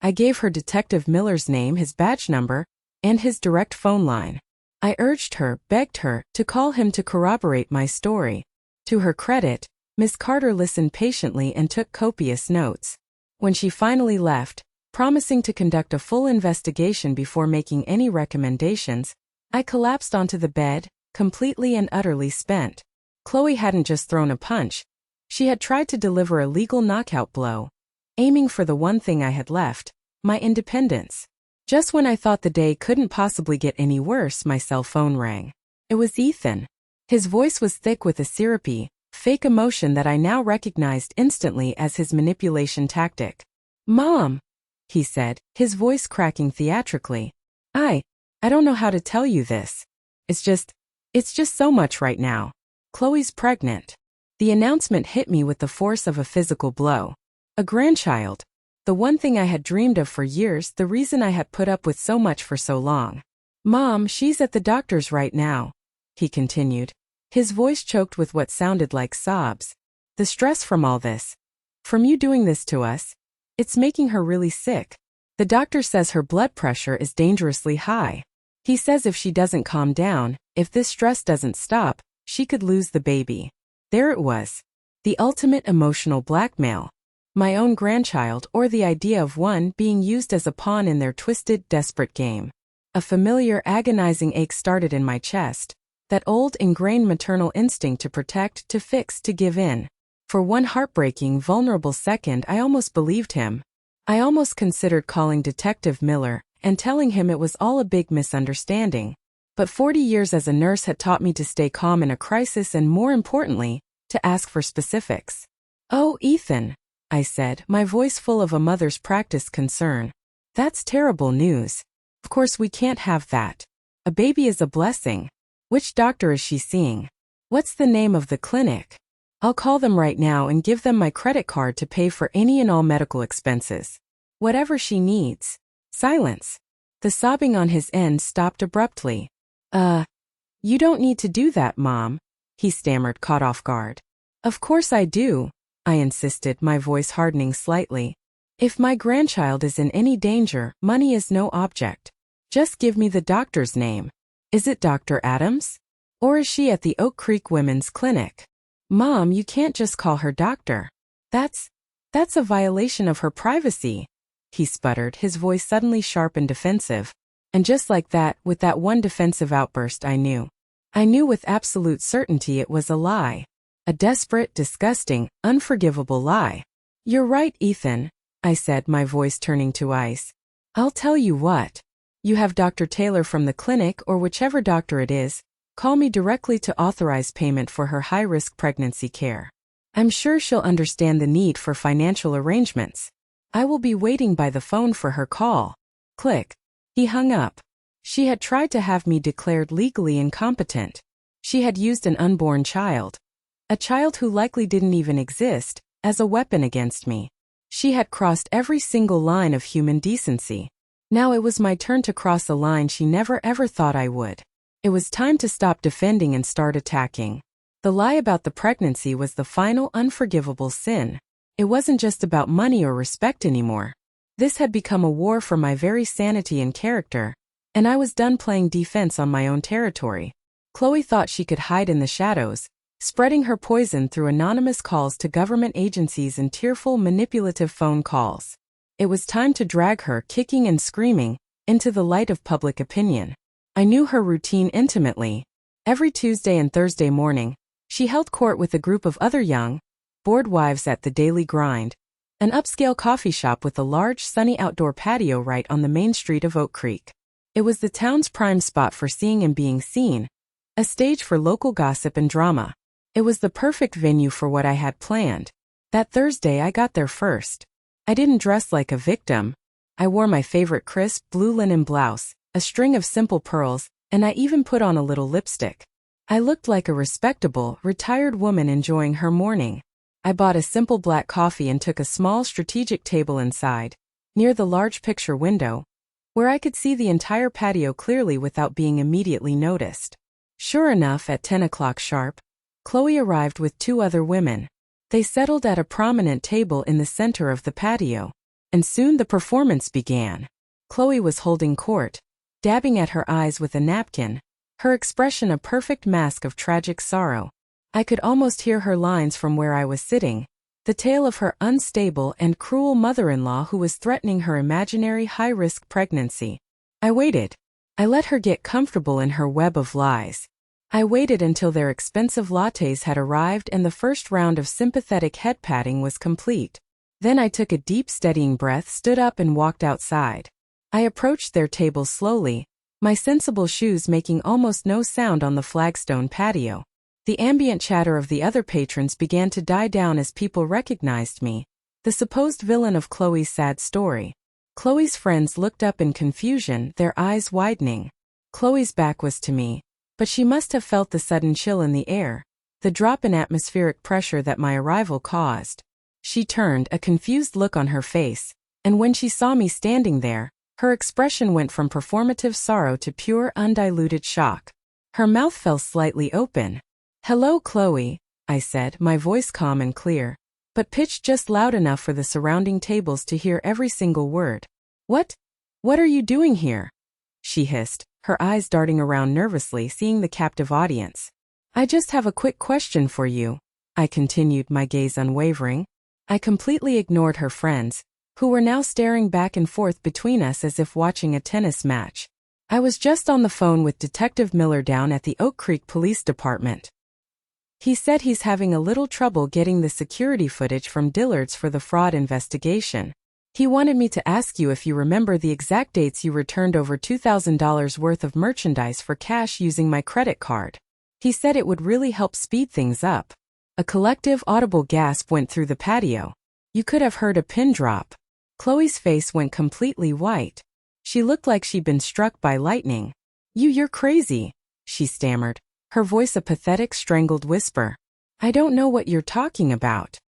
I gave her Detective Miller's name, his badge number, and his direct phone line. I urged her, begged her, to call him to corroborate my story. To her credit, Miss Carter listened patiently and took copious notes. When she finally left, promising to conduct a full investigation before making any recommendations, I collapsed onto the bed, completely and utterly spent. Chloe hadn't just thrown a punch. She had tried to deliver a legal knockout blow, aiming for the one thing I had left, my independence. Just when I thought the day couldn't possibly get any worse, my cell phone rang. It was Ethan. His voice was thick with a syrupy, fake emotion that I now recognized instantly as his manipulation tactic. "Mom," he said, his voice cracking theatrically. I don't know how to tell you this. It's just so much right now. Chloe's pregnant." The announcement hit me with the force of a physical blow. A grandchild. The one thing I had dreamed of for years, the reason I had put up with so much for so long. "Mom, she's at the doctor's right now," he continued, his voice choked with what sounded like sobs. "The stress from all this. From you doing this to us. It's making her really sick. The doctor says her blood pressure is dangerously high. He says if she doesn't calm down, if this stress doesn't stop, she could lose the baby." There it was. The ultimate emotional blackmail. My own grandchild, or the idea of one, being used as a pawn in their twisted, desperate game. A familiar, agonizing ache started in my chest. That old, ingrained maternal instinct to protect, to fix, to give in. For one heartbreaking, vulnerable second, I almost believed him. I almost considered calling Detective Miller and telling him it was all a big misunderstanding. But 40 years as a nurse had taught me to stay calm in a crisis and, more importantly, to ask for specifics. "Oh, Ethan," I said, my voice full of a mother's practiced concern. "That's terrible news. Of course we can't have that. A baby is a blessing. Which doctor is she seeing? What's the name of the clinic? I'll call them right now and give them my credit card to pay for any and all medical expenses. Whatever she needs." Silence. The sobbing on his end stopped abruptly. You don't need to do that, Mom," he stammered, caught off guard. "Of course I do," I insisted, my voice hardening slightly. "If my grandchild is in any danger, money is no object. Just give me the doctor's name. Is it Dr. Adams? Or is she at the Oak Creek Women's Clinic?" "Mom, you can't just call her doctor. That's a violation of her privacy," he sputtered, his voice suddenly sharp and defensive. And just like that, with that one defensive outburst, I knew with absolute certainty it was a lie. A desperate, disgusting, unforgivable lie. "You're right, Ethan," I said, my voice turning to ice. "I'll tell you what. You have Dr. Taylor from the clinic, or whichever doctor it is, call me directly to authorize payment for her high-risk pregnancy care. I'm sure she'll understand the need for financial arrangements. I will be waiting by the phone for her call." Click. He hung up. She had tried to have me declared legally incompetent. She had used an unborn child, a child who likely didn't even exist, as a weapon against me. She had crossed every single line of human decency. Now it was my turn to cross a line she never ever thought I would. It was time to stop defending and start attacking. The lie about the pregnancy was the final unforgivable sin. It wasn't just about money or respect anymore. This had become a war for my very sanity and character, and I was done playing defense on my own territory. Chloe thought she could hide in the shadows, spreading her poison through anonymous calls to government agencies and tearful, manipulative phone calls. It was time to drag her, kicking and screaming, into the light of public opinion. I knew her routine intimately. Every Tuesday and Thursday morning, she held court with a group of other young, bored wives at the Daily Grind, an upscale coffee shop with a large sunny outdoor patio right on the main street of Oak Creek. It was the town's prime spot for seeing and being seen, a stage for local gossip and drama. It was the perfect venue for what I had planned. That Thursday I got there first. I didn't dress like a victim. I wore my favorite crisp blue linen blouse, a string of simple pearls, and I even put on a little lipstick. I looked like a respectable, retired woman enjoying her morning. I bought a simple black coffee and took a small strategic table inside, near the large picture window, where I could see the entire patio clearly without being immediately noticed. Sure enough, at 10 o'clock sharp, Chloe arrived with two other women. They settled at a prominent table in the center of the patio, and soon the performance began. Chloe was holding court, dabbing at her eyes with a napkin, her expression a perfect mask of tragic sorrow. I could almost hear her lines from where I was sitting, the tale of her unstable and cruel mother-in-law who was threatening her imaginary high-risk pregnancy. I waited. I let her get comfortable in her web of lies. I waited until their expensive lattes had arrived and the first round of sympathetic head patting was complete. Then I took a deep, steadying breath, stood up and walked outside. I approached their table slowly, my sensible shoes making almost no sound on the flagstone patio. The ambient chatter of the other patrons began to die down as people recognized me, the supposed villain of Chloe's sad story. Chloe's friends looked up in confusion, their eyes widening. Chloe's back was to me, but she must have felt the sudden chill in the air, the drop in atmospheric pressure that my arrival caused. She turned, a confused look on her face, and when she saw me standing there, her expression went from performative sorrow to pure, undiluted shock. Her mouth fell slightly open. "Hello, Chloe," I said, my voice calm and clear, but pitched just loud enough for the surrounding tables to hear every single word. What are you doing here?" she hissed, her eyes darting around nervously, seeing the captive audience. "I just have a quick question for you," I continued, my gaze unwavering. I completely ignored her friends, who were now staring back and forth between us as if watching a tennis match. "I was just on the phone with Detective Miller down at the Oak Creek Police Department. He said he's having a little trouble getting the security footage from Dillard's for the fraud investigation. He wanted me to ask you if you remember the exact dates you returned over $2,000 worth of merchandise for cash using my credit card. He said it would really help speed things up." A collective audible gasp went through the patio. You could have heard a pin drop. Chloe's face went completely white. She looked like she'd been struck by lightning. You're crazy," she stammered, her voice a pathetic, strangled whisper. "I don't know what you're talking about."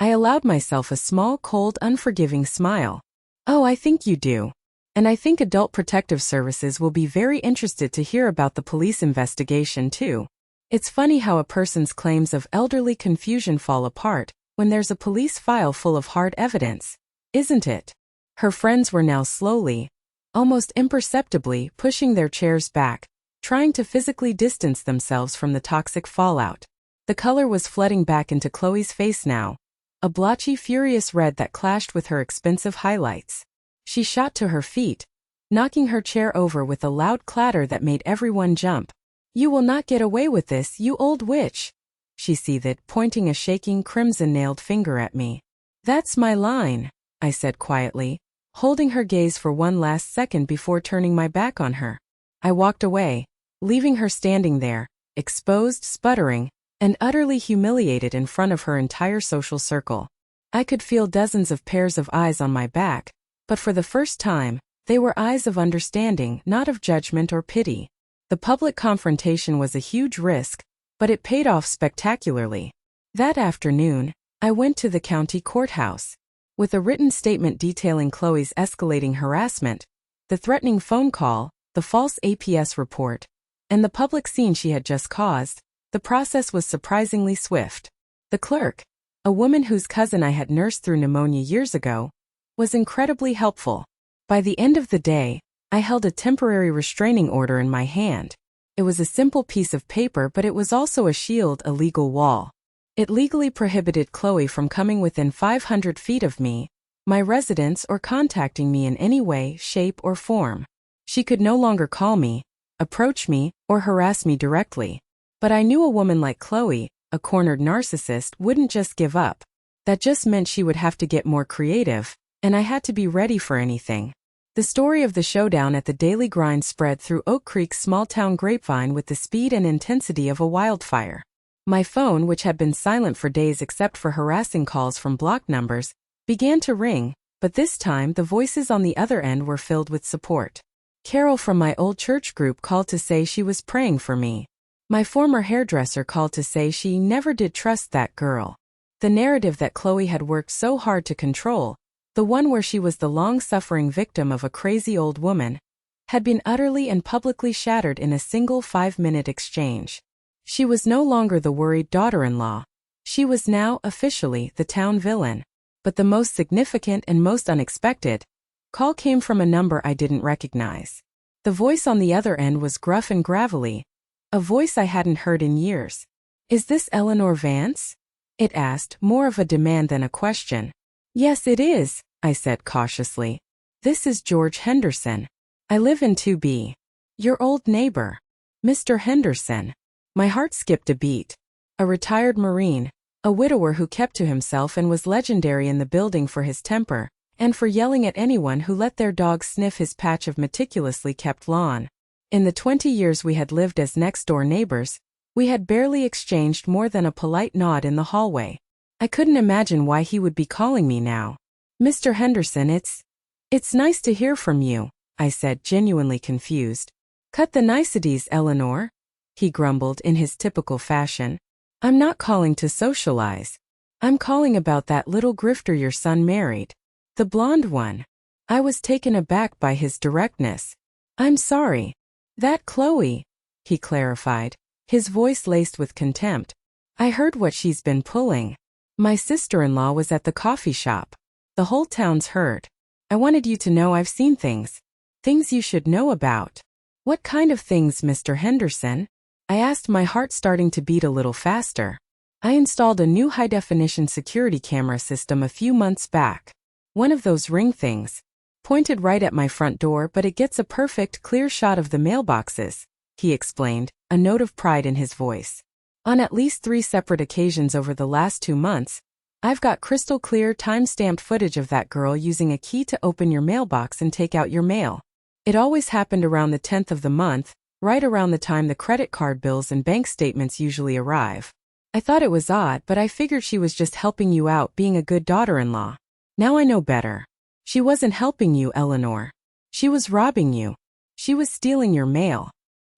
I allowed myself a small, cold, unforgiving smile. "Oh, I think you do. And I think Adult Protective Services will be very interested to hear about the police investigation too. It's funny how a person's claims of elderly confusion fall apart when there's a police file full of hard evidence, isn't it?" Her friends were now slowly, almost imperceptibly, pushing their chairs back, trying to physically distance themselves from the toxic fallout. The color was flooding back into Chloe's face now, a blotchy, furious red that clashed with her expensive highlights. She shot to her feet, knocking her chair over with a loud clatter that made everyone jump. "You will not get away with this, you old witch," she seethed, pointing a shaking, crimson-nailed finger at me. "That's my line," I said quietly, holding her gaze for one last second before turning my back on her. I walked away, leaving her standing there, exposed, sputtering, and utterly humiliated in front of her entire social circle. I could feel dozens of pairs of eyes on my back, but for the first time, they were eyes of understanding, not of judgment or pity. The public confrontation was a huge risk, but it paid off spectacularly. That afternoon, I went to the county courthouse. With a written statement detailing Chloe's escalating harassment, the threatening phone call, the false APS report, and the public scene she had just caused, the process was surprisingly swift. The clerk, a woman whose cousin I had nursed through pneumonia years ago, was incredibly helpful. By the end of the day, I held a temporary restraining order in my hand. It was a simple piece of paper, but it was also a shield, a legal wall. It legally prohibited Chloe from coming within 500 feet of me, my residence, or contacting me in any way, shape, or form. She could no longer call me, approach me, or harass me directly. But I knew a woman like Chloe, a cornered narcissist, wouldn't just give up. That just meant she would have to get more creative, and I had to be ready for anything. The story of the showdown at the Daily Grind spread through Oak Creek's small-town grapevine with the speed and intensity of a wildfire. My phone, which had been silent for days except for harassing calls from blocked numbers, began to ring, but this time the voices on the other end were filled with support. Carol from my old church group called to say she was praying for me. My former hairdresser called to say she never did trust that girl. The narrative that Chloe had worked so hard to control, the one where she was the long-suffering victim of a crazy old woman, had been utterly and publicly shattered in a single 5-minute exchange. She was no longer the worried daughter-in-law. She was now, officially, the town villain. But the most significant and most unexpected call came from a number I didn't recognize. The voice on the other end was gruff and gravelly, a voice I hadn't heard in years. "Is this Eleanor Vance?" it asked, more of a demand than a question. "Yes, it is," I said cautiously. "This is George Henderson. I live in 2B. Your old neighbor." Mr. Henderson. My heart skipped a beat. A retired Marine, a widower who kept to himself and was legendary in the building for his temper, and for yelling at anyone who let their dog sniff his patch of meticulously kept lawn. In the 20 years we had lived as next-door neighbors, we had barely exchanged more than a polite nod in the hallway. I couldn't imagine why he would be calling me now. "Mr. Henderson, it's nice to hear from you," I said, genuinely confused. "Cut the niceties, Eleanor," he grumbled in his typical fashion. "I'm not calling to socialize. I'm calling about that little grifter your son married. The blonde one." I was taken aback by his directness. "I'm sorry. That Chloe," he clarified, his voice laced with contempt. "I heard what she's been pulling. My sister-in-law was at the coffee shop. The whole town's heard. I wanted you to know I've seen things. Things you should know about." "What kind of things, Mr. Henderson?" I asked, my heart starting to beat a little faster. "I installed a new high-definition security camera system a few months back. One of those ring things. Pointed right at my front door, but it gets a perfect, clear shot of the mailboxes," he explained, a note of pride in his voice. "On at least 3 separate occasions over the last 2 months, I've got crystal clear, time-stamped footage of that girl using a key to open your mailbox and take out your mail. It always happened around the 10th of the month, right around the time the credit card bills and bank statements usually arrive. I thought it was odd, but I figured she was just helping you out, being a good daughter-in-law. Now I know better. She wasn't helping you, Eleanor. She was robbing you. She was stealing your mail."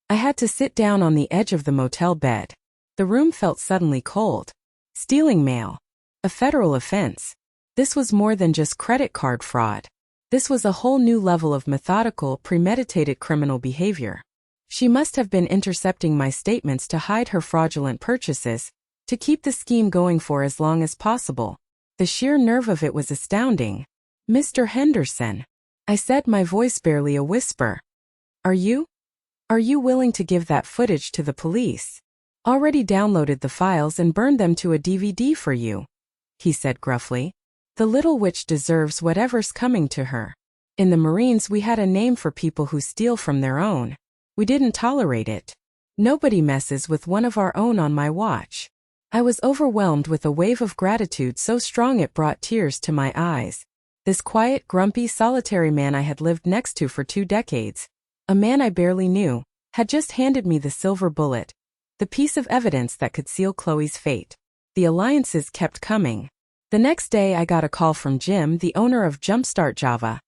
I had to sit down on the edge of the motel bed. The room felt suddenly cold. Stealing mail. A federal offense. This was more than just credit card fraud. This was a whole new level of methodical, premeditated criminal behavior. She must have been intercepting my statements to hide her fraudulent purchases, to keep the scheme going for as long as possible. The sheer nerve of it was astounding. "Mr. Henderson," I said, my voice barely a whisper. Are you willing to give that footage to the police? Already downloaded the files and burned them to a DVD for you," he said gruffly. "The little witch deserves whatever's coming to her. In the Marines we had a name for people who steal from their own. We didn't tolerate it. Nobody messes with one of our own on my watch." I was overwhelmed with a wave of gratitude so strong it brought tears to my eyes. This quiet, grumpy, solitary man I had lived next to for 2 decades, a man I barely knew, had just handed me the silver bullet, the piece of evidence that could seal Chloe's fate. The alliances kept coming. The next day I got a call from Jim, the owner of Jumpstart Java,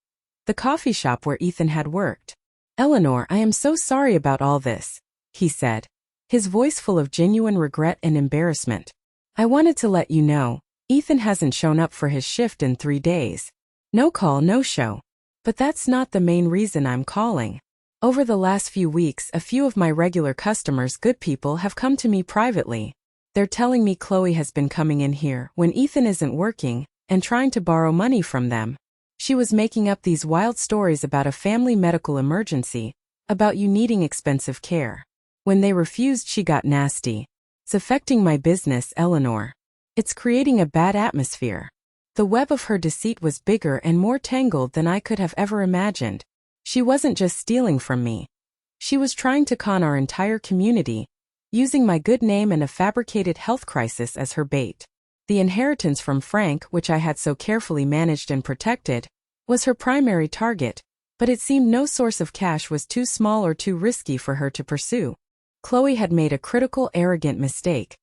the coffee shop where Ethan had worked. "Eleanor, I am so sorry about all this," he said, his voice full of genuine regret and embarrassment. "I wanted to let you know, Ethan hasn't shown up for his shift in 3 days. No call, no show. But that's not the main reason I'm calling. Over the last few weeks, a few of my regular customers, good people, have come to me privately. They're telling me Chloe has been coming in here when Ethan isn't working and trying to borrow money from them. She was making up these wild stories about a family medical emergency, about you needing expensive care. When they refused, she got nasty. It's affecting my business, Eleanor. It's creating a bad atmosphere." The web of her deceit was bigger and more tangled than I could have ever imagined. She wasn't just stealing from me. She was trying to con our entire community, using my good name and a fabricated health crisis as her bait. The inheritance from Frank, which I had so carefully managed and protected, was her primary target, but it seemed no source of cash was too small or too risky for her to pursue. Chloe had made a critical, arrogant mistake.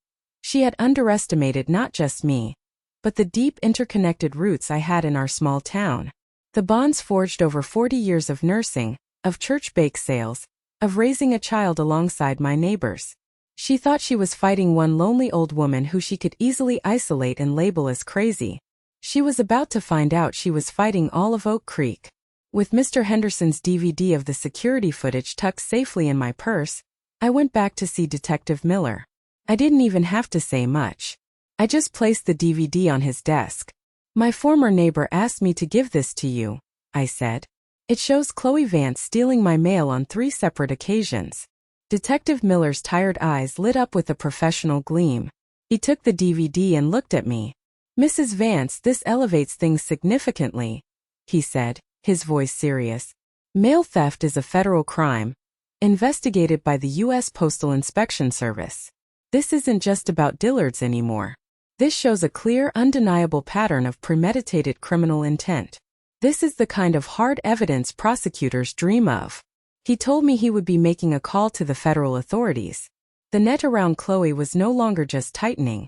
She had underestimated not just me, but the deep interconnected roots I had in our small town. The bonds forged over 40 years of nursing, of church bake sales, of raising a child alongside my neighbors. She thought she was fighting one lonely old woman who she could easily isolate and label as crazy. She was about to find out she was fighting all of Oak Creek. With Mr. Henderson's DVD of the security footage tucked safely in my purse, I went back to see Detective Miller. I didn't even have to say much. I just placed the DVD on his desk. "My former neighbor asked me to give this to you," I said. "It shows Chloe Vance stealing my mail on 3 separate occasions." Detective Miller's tired eyes lit up with a professional gleam. He took the DVD and looked at me. "Mrs. Vance, this elevates things significantly," he said, his voice serious. "Mail theft is a federal crime, investigated by the U.S. Postal Inspection Service. This isn't just about Dillard's anymore. This shows a clear, undeniable pattern of premeditated criminal intent. This is the kind of hard evidence prosecutors dream of." He told me he would be making a call to the federal authorities. The net around Chloe was no longer just tightening.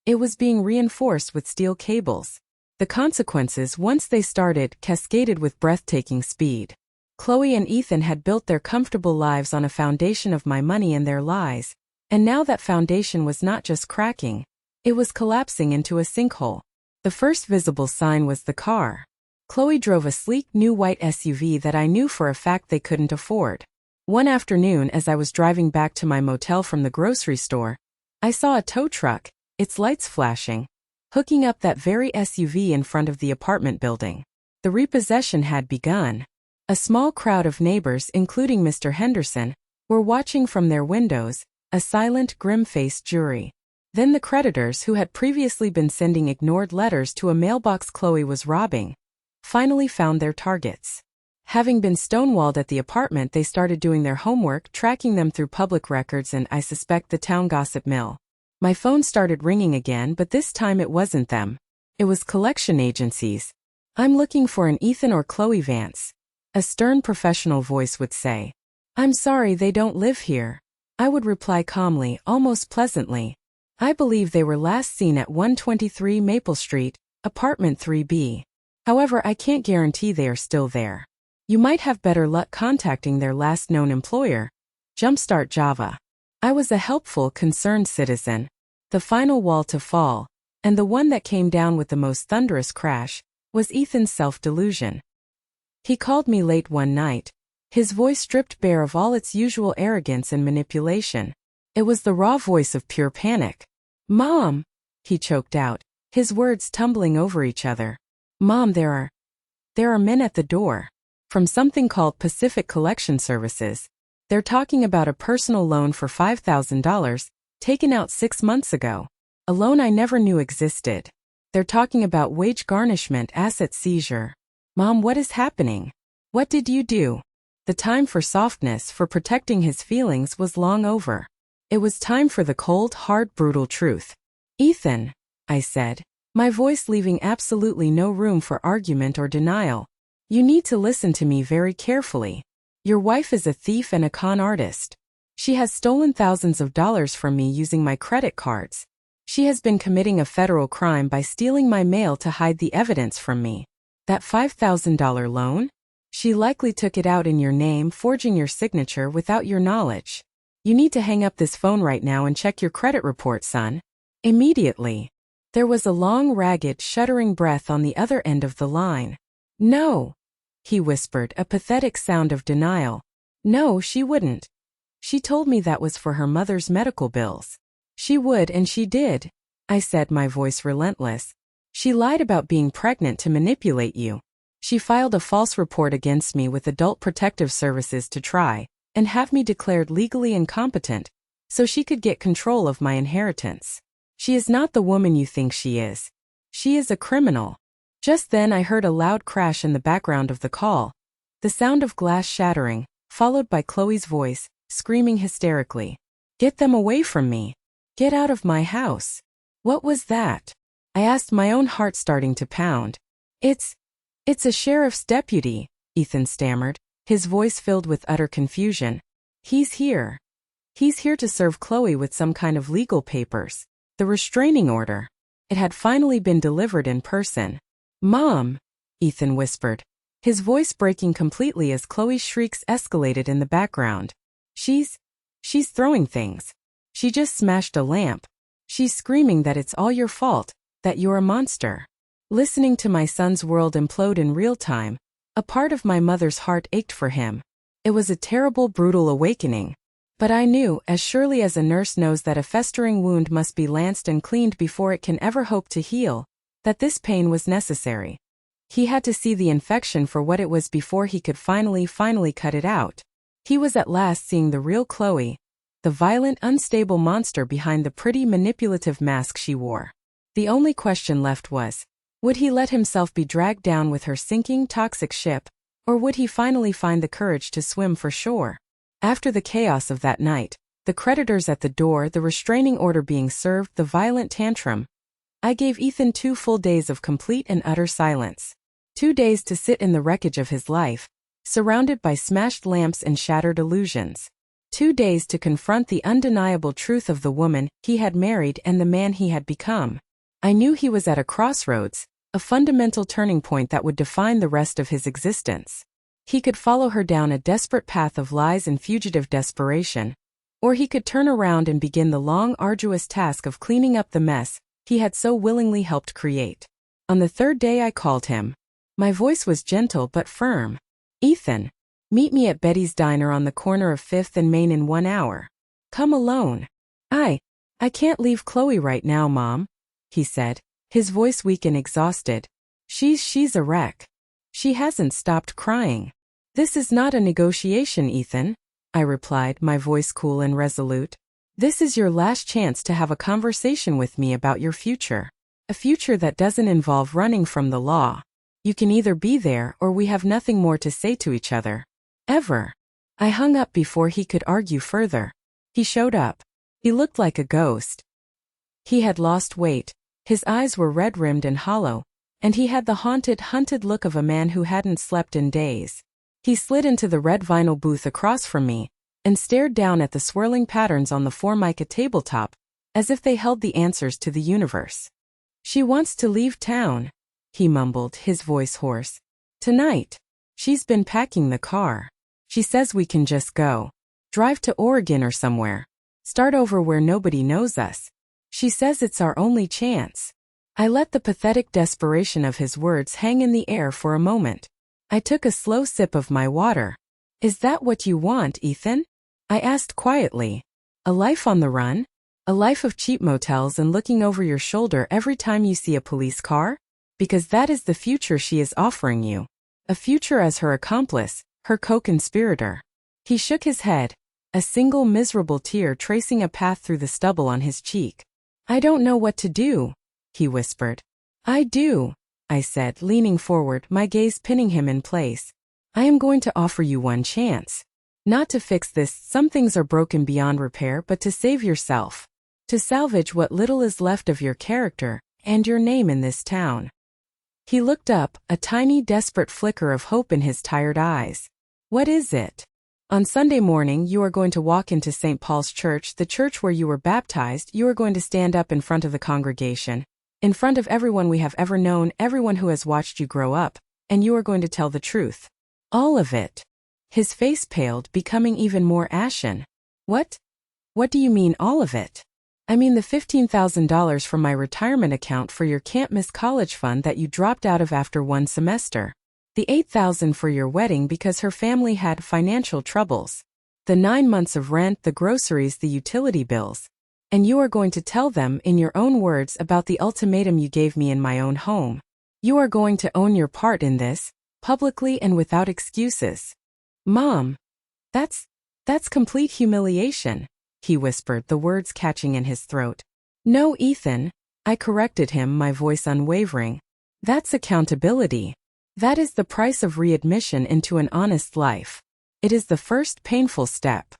It was being reinforced with steel cables. The consequences, once they started, cascaded with breathtaking speed. Chloe and Ethan had built their comfortable lives on a foundation of my money and their lies, and now that foundation was not just cracking, it was collapsing into a sinkhole. The first visible sign was the car. Chloe drove a sleek new white SUV that I knew for a fact they couldn't afford. One afternoon, as I was driving back to my motel from the grocery store, I saw a tow truck, its lights flashing, hooking up that very SUV in front of the apartment building. The repossession had begun. A small crowd of neighbors, including Mr. Henderson, were watching from their windows, a silent, grim-faced jury. Then the creditors, who had previously been sending ignored letters to a mailbox Chloe was robbing, finally found their targets. Having been stonewalled at the apartment, they started doing their homework, tracking them through public records and, I suspect, the town gossip mill. My phone started ringing again, but this time it wasn't them. It was collection agencies. "I'm looking for an Ethan or Chloe Vance," a stern professional voice would say. "I'm sorry, they don't live here," I would reply calmly, almost pleasantly. "I believe they were last seen at 123 Maple Street, apartment 3B. However, I can't guarantee they are still there. You might have better luck contacting their last known employer, Jumpstart Java." I was a helpful, concerned citizen. The final wall to fall, and the one that came down with the most thunderous crash, was Ethan's self-delusion. He called me late one night, his voice stripped bare of all its usual arrogance and manipulation. It was the raw voice of pure panic. "Mom," he choked out, his words tumbling over each other. "Mom, there are men at the door. From something called Pacific Collection Services. They're talking about a personal loan for $5,000, taken out 6 months ago. A loan I never knew existed. They're talking about wage garnishment, asset seizure. Mom, what is happening? What did you do?" The time for softness, for protecting his feelings, was long over. It was time for the cold, hard, brutal truth. "Ethan," I said, my voice leaving absolutely no room for argument or denial, "you need to listen to me very carefully. Your wife is a thief and a con artist. She has stolen thousands of dollars from me using my credit cards. She has been committing a federal crime by stealing my mail to hide the evidence from me. That $5,000 loan? She likely took it out in your name, forging your signature without your knowledge. You need to hang up this phone right now and check your credit report, son. Immediately." There was a long, ragged, shuddering breath on the other end of the line. "No," he whispered, a pathetic sound of denial. "No, she wouldn't. She told me that was for her mother's medical bills. She would, and she did," I said, my voice relentless. "She lied about being pregnant to manipulate you. She filed a false report against me with Adult Protective Services to try and have me declared legally incompetent so she could get control of my inheritance. She is not the woman you think she is. She is a criminal." Just then I heard a loud crash in the background of the call, the sound of glass shattering, followed by Chloe's voice, screaming hysterically. "Get them away from me! Get out of my house!" "What was that?" I asked, my own heart starting to pound. It's a sheriff's deputy," Ethan stammered, his voice filled with utter confusion. He's here. He's here to serve Chloe with some kind of legal papers. The restraining order." It had finally been delivered in person. "Mom," Ethan whispered, his voice breaking completely as Chloe's shrieks escalated in the background. She's throwing things. She just smashed a lamp. She's screaming that it's all your fault, that you're a monster." Listening to my son's world implode in real time, a part of my mother's heart ached for him. It was a terrible, brutal awakening. But I knew, as surely as a nurse knows that a festering wound must be lanced and cleaned before it can ever hope to heal, that this pain was necessary. He had to see the infection for what it was before he could finally cut it out. He was at last seeing the real Chloe, the violent, unstable monster behind the pretty, manipulative mask she wore. The only question left was, would he let himself be dragged down with her sinking, toxic ship, or would he finally find the courage to swim for shore? After the chaos of that night, the creditors at the door, the restraining order being served, the violent tantrum, I gave Ethan 2 full days of complete and utter silence. 2 days to sit in the wreckage of his life, surrounded by smashed lamps and shattered illusions. 2 days to confront the undeniable truth of the woman he had married and the man he had become. I knew he was at a crossroads, a fundamental turning point that would define the rest of his existence. He could follow her down a desperate path of lies and fugitive desperation, or he could turn around and begin the long, arduous task of cleaning up the mess he had so willingly helped create. On the 3rd day I called him. My voice was gentle but firm. "Ethan, meet me at Betty's Diner on the corner of 5th and Main in 1 hour. Come alone." I can't leave Chloe right now, Mom," he said, his voice weak and exhausted. She's a wreck. She hasn't stopped crying." "This is not a negotiation, Ethan," I replied, my voice cool and resolute. "This is your last chance to have a conversation with me about your future. A future that doesn't involve running from the law. You can either be there or we have nothing more to say to each other. Ever." I hung up before he could argue further. He showed up. He looked like a ghost. He had lost weight. His eyes were red-rimmed and hollow, and he had the hunted look of a man who hadn't slept in days. He slid into the red vinyl booth across from me, and stared down at the swirling patterns on the Formica tabletop, as if they held the answers to the universe. "She wants to leave town," he mumbled, his voice hoarse. "Tonight. She's been packing the car. She says we can just go. Drive to Oregon or somewhere. Start over where nobody knows us. She says it's our only chance." I let the pathetic desperation of his words hang in the air for a moment. I took a slow sip of my water. "Is that what you want, Ethan?" I asked quietly. "A life on the run? A life of cheap motels and looking over your shoulder every time you see a police car? Because that is the future she is offering you. A future as her accomplice, her co-conspirator." He shook his head, a single miserable tear tracing a path through the stubble on his cheek. "I don't know what to do," he whispered. "I do," I said, leaning forward, my gaze pinning him in place. "I am going to offer you one chance. Not to fix this, some things are broken beyond repair, but to save yourself. To salvage what little is left of your character and your name in this town." He looked up, a tiny, desperate flicker of hope in his tired eyes. "What is it?" "On Sunday morning you are going to walk into St. Paul's Church, the church where you were baptized. You are going to stand up in front of the congregation, in front of everyone we have ever known, everyone who has watched you grow up, and you are going to tell the truth. All of it." His face paled, becoming even more ashen. What do you mean, all of it?" "I mean the $15,000 from my retirement account for your can't-miss college fund that you dropped out of after 1 semester. The $8,000 for your wedding because her family had financial troubles. The 9 months of rent, the groceries, the utility bills. And you are going to tell them, in your own words, about the ultimatum you gave me in my own home. You are going to own your part in this, publicly and without excuses." "Mom, that's complete humiliation," he whispered, the words catching in his throat. "No, Ethan," I corrected him, my voice unwavering. "That's accountability. That is the price of readmission into an honest life. It is the first painful step.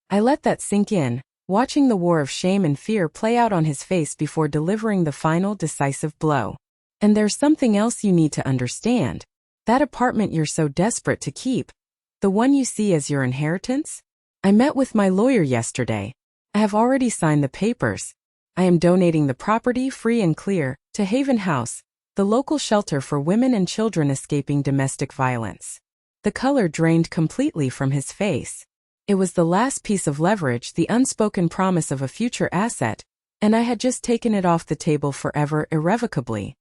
I let that sink in, watching the war of shame and fear play out on his face before delivering the final decisive blow. And there's something else you need to understand. That apartment you're so desperate to keep, the one you see as your inheritance? I met with my lawyer yesterday. I have already signed the papers. I am donating the property free and clear to Haven House, the local shelter for women and children escaping domestic violence. The color drained completely from his face. It was the last piece of leverage, the unspoken promise of a future asset, and I had just taken it off the table forever, irrevocably.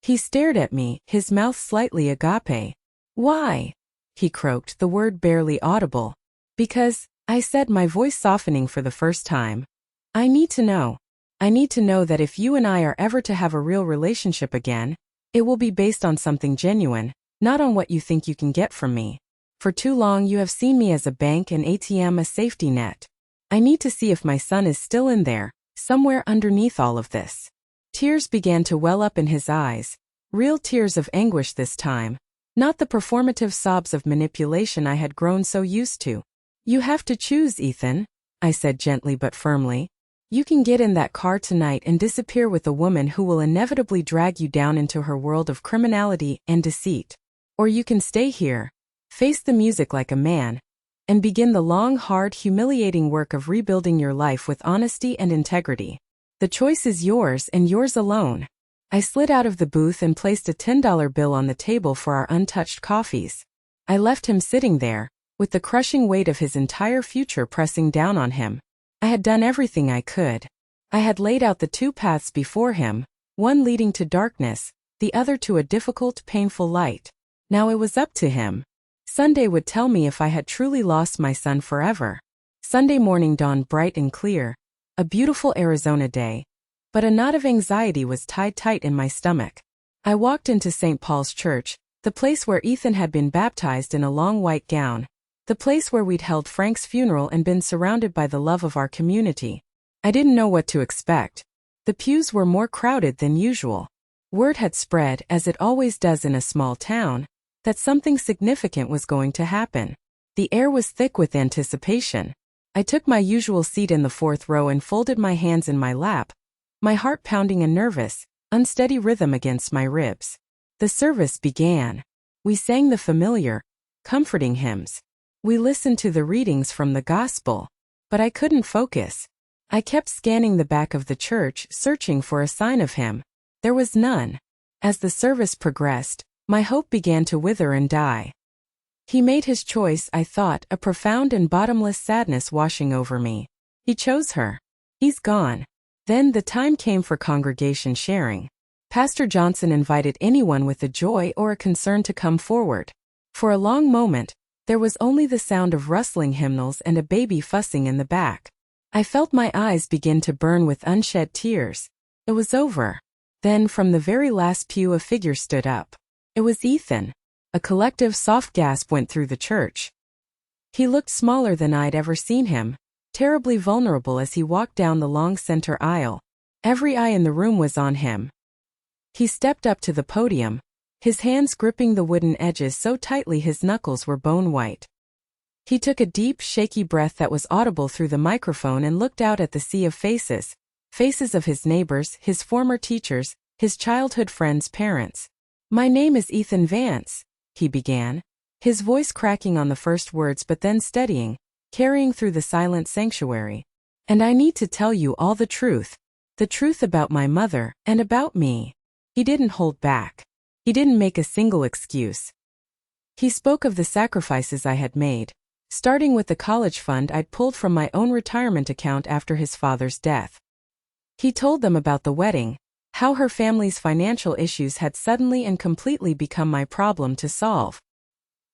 He stared at me, his mouth slightly agape. "Why?" he croaked, the word barely audible. "Because," I said, my voice softening for the first time. "I need to know. I need to know that if you and I are ever to have a real relationship again, it will be based on something genuine, not on what you think you can get from me. For too long you have seen me as a bank, an ATM, a safety net. I need to see if my son is still in there, somewhere underneath all of this." Tears began to well up in his eyes, real tears of anguish this time, not the performative sobs of manipulation I had grown so used to. "You have to choose, Ethan," I said gently but firmly. "You can get in that car tonight and disappear with a woman who will inevitably drag you down into her world of criminality and deceit. Or you can stay here, face the music like a man, and begin the long, hard, humiliating work of rebuilding your life with honesty and integrity. The choice is yours and yours alone." I slid out of the booth and placed a $10 bill on the table for our untouched coffees. I left him sitting there, with the crushing weight of his entire future pressing down on him. I had done everything I could. I had laid out the two paths before him, one leading to darkness, the other to a difficult, painful light. Now it was up to him. Sunday would tell me if I had truly lost my son forever. Sunday morning dawned bright and clear, a beautiful Arizona day, but a knot of anxiety was tied tight in my stomach. I walked into St. Paul's Church, the place where Ethan had been baptized in a long white gown, the place where we'd held Frank's funeral and been surrounded by the love of our community. I didn't know what to expect. The pews were more crowded than usual. Word had spread, as it always does in a small town, that something significant was going to happen. The air was thick with anticipation. I took my usual seat in the fourth row and folded my hands in my lap, my heart pounding a nervous, unsteady rhythm against my ribs. The service began. We sang the familiar, comforting hymns. We listened to the readings from the gospel. But I couldn't focus. I kept scanning the back of the church, searching for a sign of him. There was none. As the service progressed, my hope began to wither and die. He made his choice, I thought, a profound and bottomless sadness washing over me. He chose her. He's gone. Then the time came for congregation sharing. Pastor Johnson invited anyone with a joy or a concern to come forward. For a long moment, there was only the sound of rustling hymnals and a baby fussing in the back. I felt my eyes begin to burn with unshed tears. It was over. Then from the very last pew a figure stood up. It was Ethan. A collective soft gasp went through the church. He looked smaller than I'd ever seen him, terribly vulnerable as he walked down the long center aisle. Every eye in the room was on him. He stepped up to the podium, his hands gripping the wooden edges so tightly his knuckles were bone white. He took a deep, shaky breath that was audible through the microphone and looked out at the sea of faces. Faces of his neighbors, his former teachers, his childhood friends' parents. "My name is Ethan Vance," he began, his voice cracking on the first words but then steadying, carrying through the silent sanctuary. "And I need to tell you all the truth about my mother, and about me." He didn't hold back. He didn't make a single excuse. He spoke of the sacrifices I had made, starting with the college fund I'd pulled from my own retirement account after his father's death. He told them about the wedding, how her family's financial issues had suddenly and completely become my problem to solve.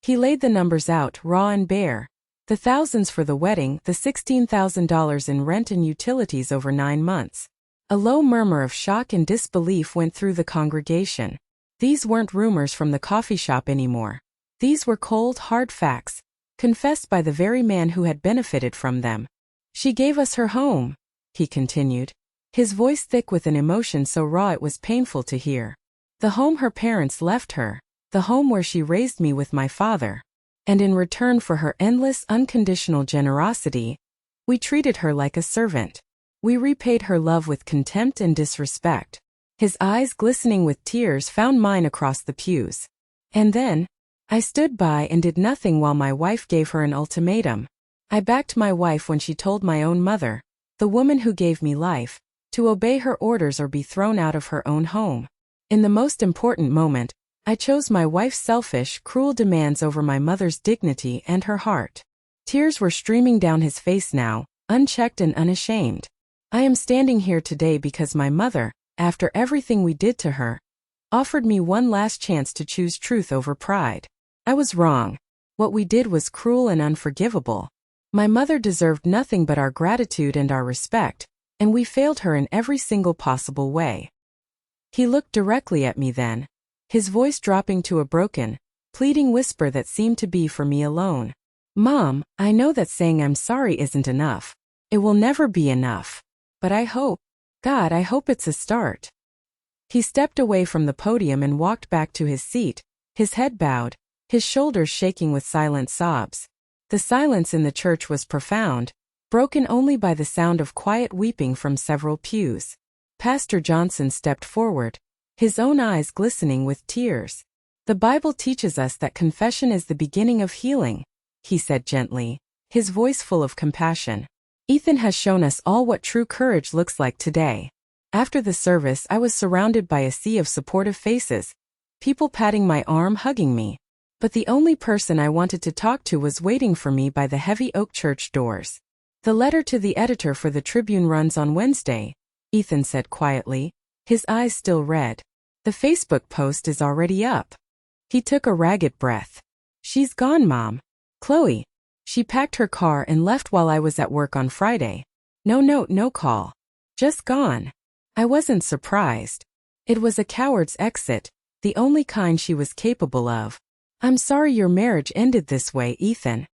He laid the numbers out, raw and bare. The thousands for the wedding, the $16,000 in rent and utilities over 9 months. A low murmur of shock and disbelief went through the congregation. These weren't rumors from the coffee shop anymore. These were cold, hard facts, confessed by the very man who had benefited from them. "She gave us her home," he continued, his voice thick with an emotion so raw it was painful to hear. "The home her parents left her, the home where she raised me with my father. and in return for her endless, unconditional generosity, we treated her like a servant. We repaid her love with contempt and disrespect. His eyes glistening with tears found mine across the pews. And then, I stood by and did nothing while my wife gave her an ultimatum. I backed my wife when she told my own mother, the woman who gave me life, to obey her orders or be thrown out of her own home. In the most important moment, I chose my wife's selfish, cruel demands over my mother's dignity and her heart. Tears were streaming down his face now, unchecked and unashamed. I am standing here today because my mother, after everything we did to her, offered me one last chance to choose truth over pride. I was wrong. What we did was cruel and unforgivable. My mother deserved nothing but our gratitude and our respect, and we failed her in every single possible way. He looked directly at me then, his voice dropping to a broken, pleading whisper that seemed to be for me alone. Mom, I know that saying I'm sorry isn't enough. It will never be enough. But I hope, God, I hope it's a start. He stepped away from the podium and walked back to his seat, his head bowed, his shoulders shaking with silent sobs. The silence in the church was profound, broken only by the sound of quiet weeping from several pews. Pastor Johnson stepped forward, his own eyes glistening with tears. The Bible teaches us that confession is the beginning of healing, he said gently, his voice full of compassion. Ethan has shown us all what true courage looks like today. After the service, I was surrounded by a sea of supportive faces, people patting my arm, hugging me. But the only person I wanted to talk to was waiting for me by the heavy oak church doors. The letter to the editor for the Tribune runs on Wednesday, Ethan said quietly, his eyes still red. The Facebook post is already up. He took a ragged breath. She's gone, Mom. Chloe. She packed her car and left while I was at work on Friday. No note, no call. Just gone. I wasn't surprised. It was a coward's exit, the only kind she was capable of. I'm sorry your marriage ended this way, Ethan.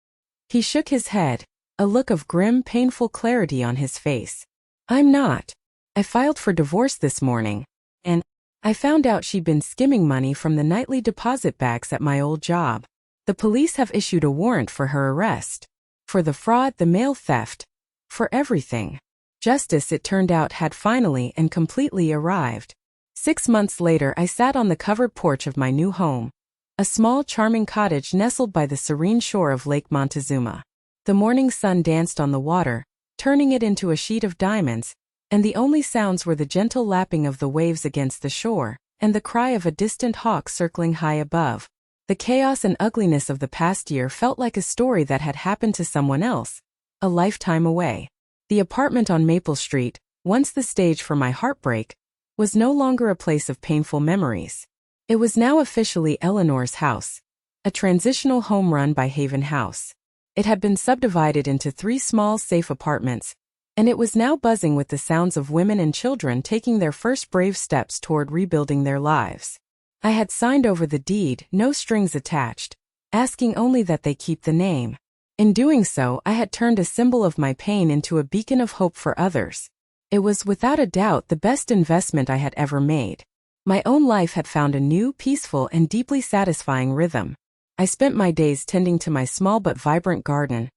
He shook his head, a look of grim, painful clarity on his face. I'm not. I filed for divorce this morning, and I found out she'd been skimming money from the nightly deposit bags at my old job. The police have issued a warrant for her arrest. For the fraud, the mail theft. For everything. Justice, it turned out, had finally and completely arrived. 6 months later, I sat on the covered porch of my new home. A small, charming cottage nestled by the serene shore of Lake Montezuma. The morning sun danced on the water, turning it into a sheet of diamonds, and the only sounds were the gentle lapping of the waves against the shore, and the cry of a distant hawk circling high above. The chaos and ugliness of the past year felt like a story that had happened to someone else, a lifetime away. The apartment on Maple Street, once the stage for my heartbreak, was no longer a place of painful memories. It was now officially Eleanor's house, a transitional home run by Haven House. It had been subdivided into 3 small, safe apartments, and it was now buzzing with the sounds of women and children taking their first brave steps toward rebuilding their lives. I had signed over the deed, no strings attached, asking only that they keep the name. In doing so, I had turned a symbol of my pain into a beacon of hope for others. It was without a doubt the best investment I had ever made. My own life had found a new, peaceful, and deeply satisfying rhythm. I spent my days tending to my small but vibrant garden,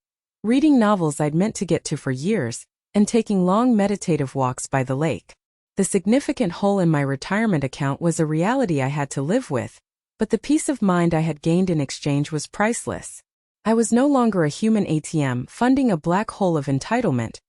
reading novels I'd meant to get to for years, and taking long meditative walks by the lake. The significant hole in my retirement account was a reality I had to live with, but the peace of mind I had gained in exchange was priceless. I was no longer a human ATM funding a black hole of entitlement.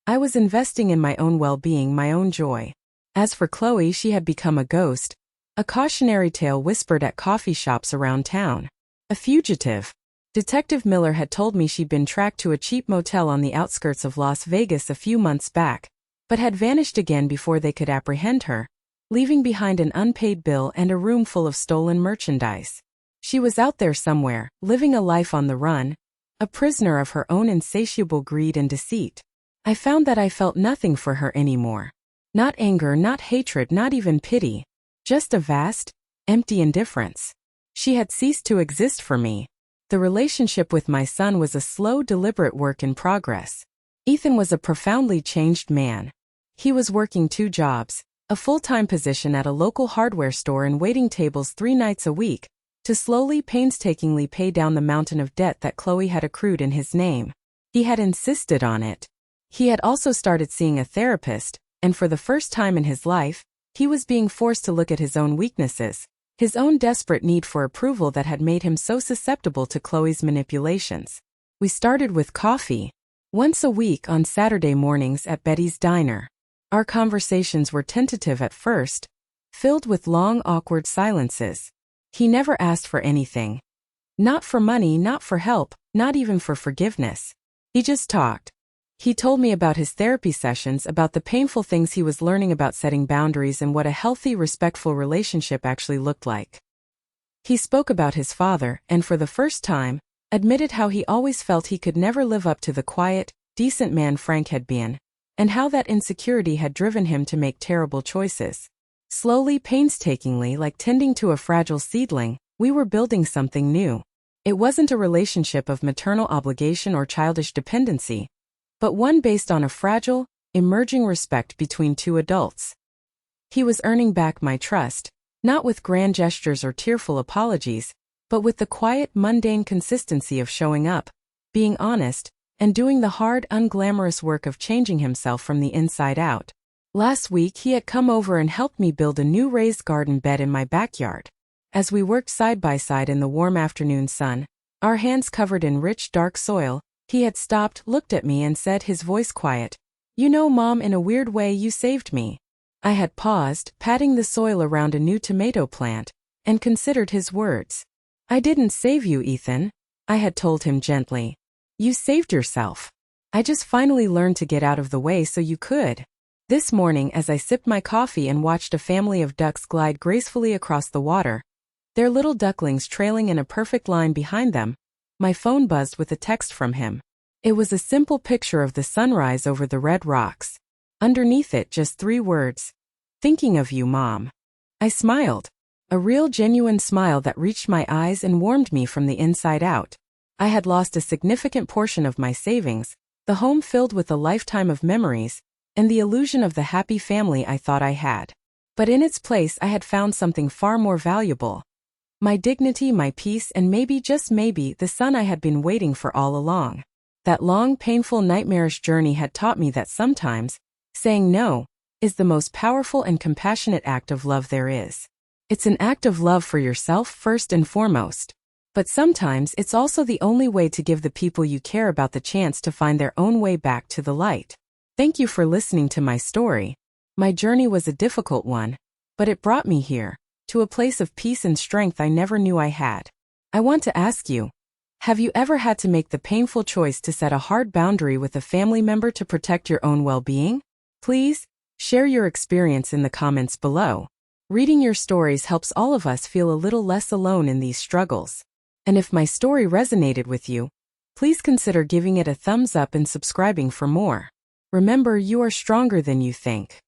I was investing in my own well-being, my own joy. As for Chloe, she had become a ghost, a cautionary tale whispered at coffee shops around town. A fugitive. Detective Miller had told me she'd been tracked to a cheap motel on the outskirts of Las Vegas a few months back, but had vanished again before they could apprehend her, leaving behind an unpaid bill and a room full of stolen merchandise. She was out there somewhere, living a life on the run, a prisoner of her own insatiable greed and deceit. I found that I felt nothing for her anymore. Not anger, not hatred, not even pity. Just a vast, empty indifference. She had ceased to exist for me. The relationship with my son was a slow, deliberate work in progress. Ethan was a profoundly changed man. He was working 2 jobs, a full-time position at a local hardware store and waiting tables 3 nights a week, to slowly, painstakingly pay down the mountain of debt that Chloe had accrued in his name. He had insisted on it. He had also started seeing a therapist, and for the first time in his life, he was being forced to look at his own weaknesses, his own desperate need for approval that had made him so susceptible to Chloe's manipulations. We started with coffee, once a week on Saturday mornings at Betty's Diner. Our conversations were tentative at first, filled with long, awkward silences. He never asked for anything. Not for money, not for help, not even for forgiveness. He just talked. He told me about his therapy sessions, about the painful things he was learning about setting boundaries and what a healthy, respectful relationship actually looked like. He spoke about his father and, for the first time, admitted how he always felt he could never live up to the quiet, decent man Frank had been, and how that insecurity had driven him to make terrible choices. Slowly, painstakingly, like tending to a fragile seedling, we were building something new. It wasn't a relationship of maternal obligation or childish dependency, but one based on a fragile, emerging respect between two adults. He was earning back my trust, not with grand gestures or tearful apologies, but with the quiet, mundane consistency of showing up, being honest, and doing the hard, unglamorous work of changing himself from the inside out. Last week he had come over and helped me build a new raised garden bed in my backyard. As we worked side by side in the warm afternoon sun, our hands covered in rich, dark soil, he had stopped, looked at me and said, his voice quiet, "You know, Mom, in a weird way you saved me." I had paused, patting the soil around a new tomato plant, and considered his words. "I didn't save you, Ethan," I had told him gently. "You saved yourself. I just finally learned to get out of the way so you could." This morning, as I sipped my coffee and watched a family of ducks glide gracefully across the water, their little ducklings trailing in a perfect line behind them, my phone buzzed with a text from him. It was a simple picture of the sunrise over the red rocks. Underneath it, just 3 words. "Thinking of you, Mom." I smiled. A real, genuine smile that reached my eyes and warmed me from the inside out. I had lost a significant portion of my savings, the home filled with a lifetime of memories, and the illusion of the happy family I thought I had. But in its place I had found something far more valuable. My dignity, my peace, and maybe, just maybe, the son I had been waiting for all along. That long, painful, nightmarish journey had taught me that sometimes, saying no is the most powerful and compassionate act of love there is. It's an act of love for yourself first and foremost. But sometimes it's also the only way to give the people you care about the chance to find their own way back to the light. Thank you for listening to my story. My journey was a difficult one, but it brought me here, to a place of peace and strength I never knew I had. I want to ask you, have you ever had to make the painful choice to set a hard boundary with a family member to protect your own well-being? Please, share your experience in the comments below. Reading your stories helps all of us feel a little less alone in these struggles. And if my story resonated with you, please consider giving it a thumbs up and subscribing for more. Remember, you are stronger than you think.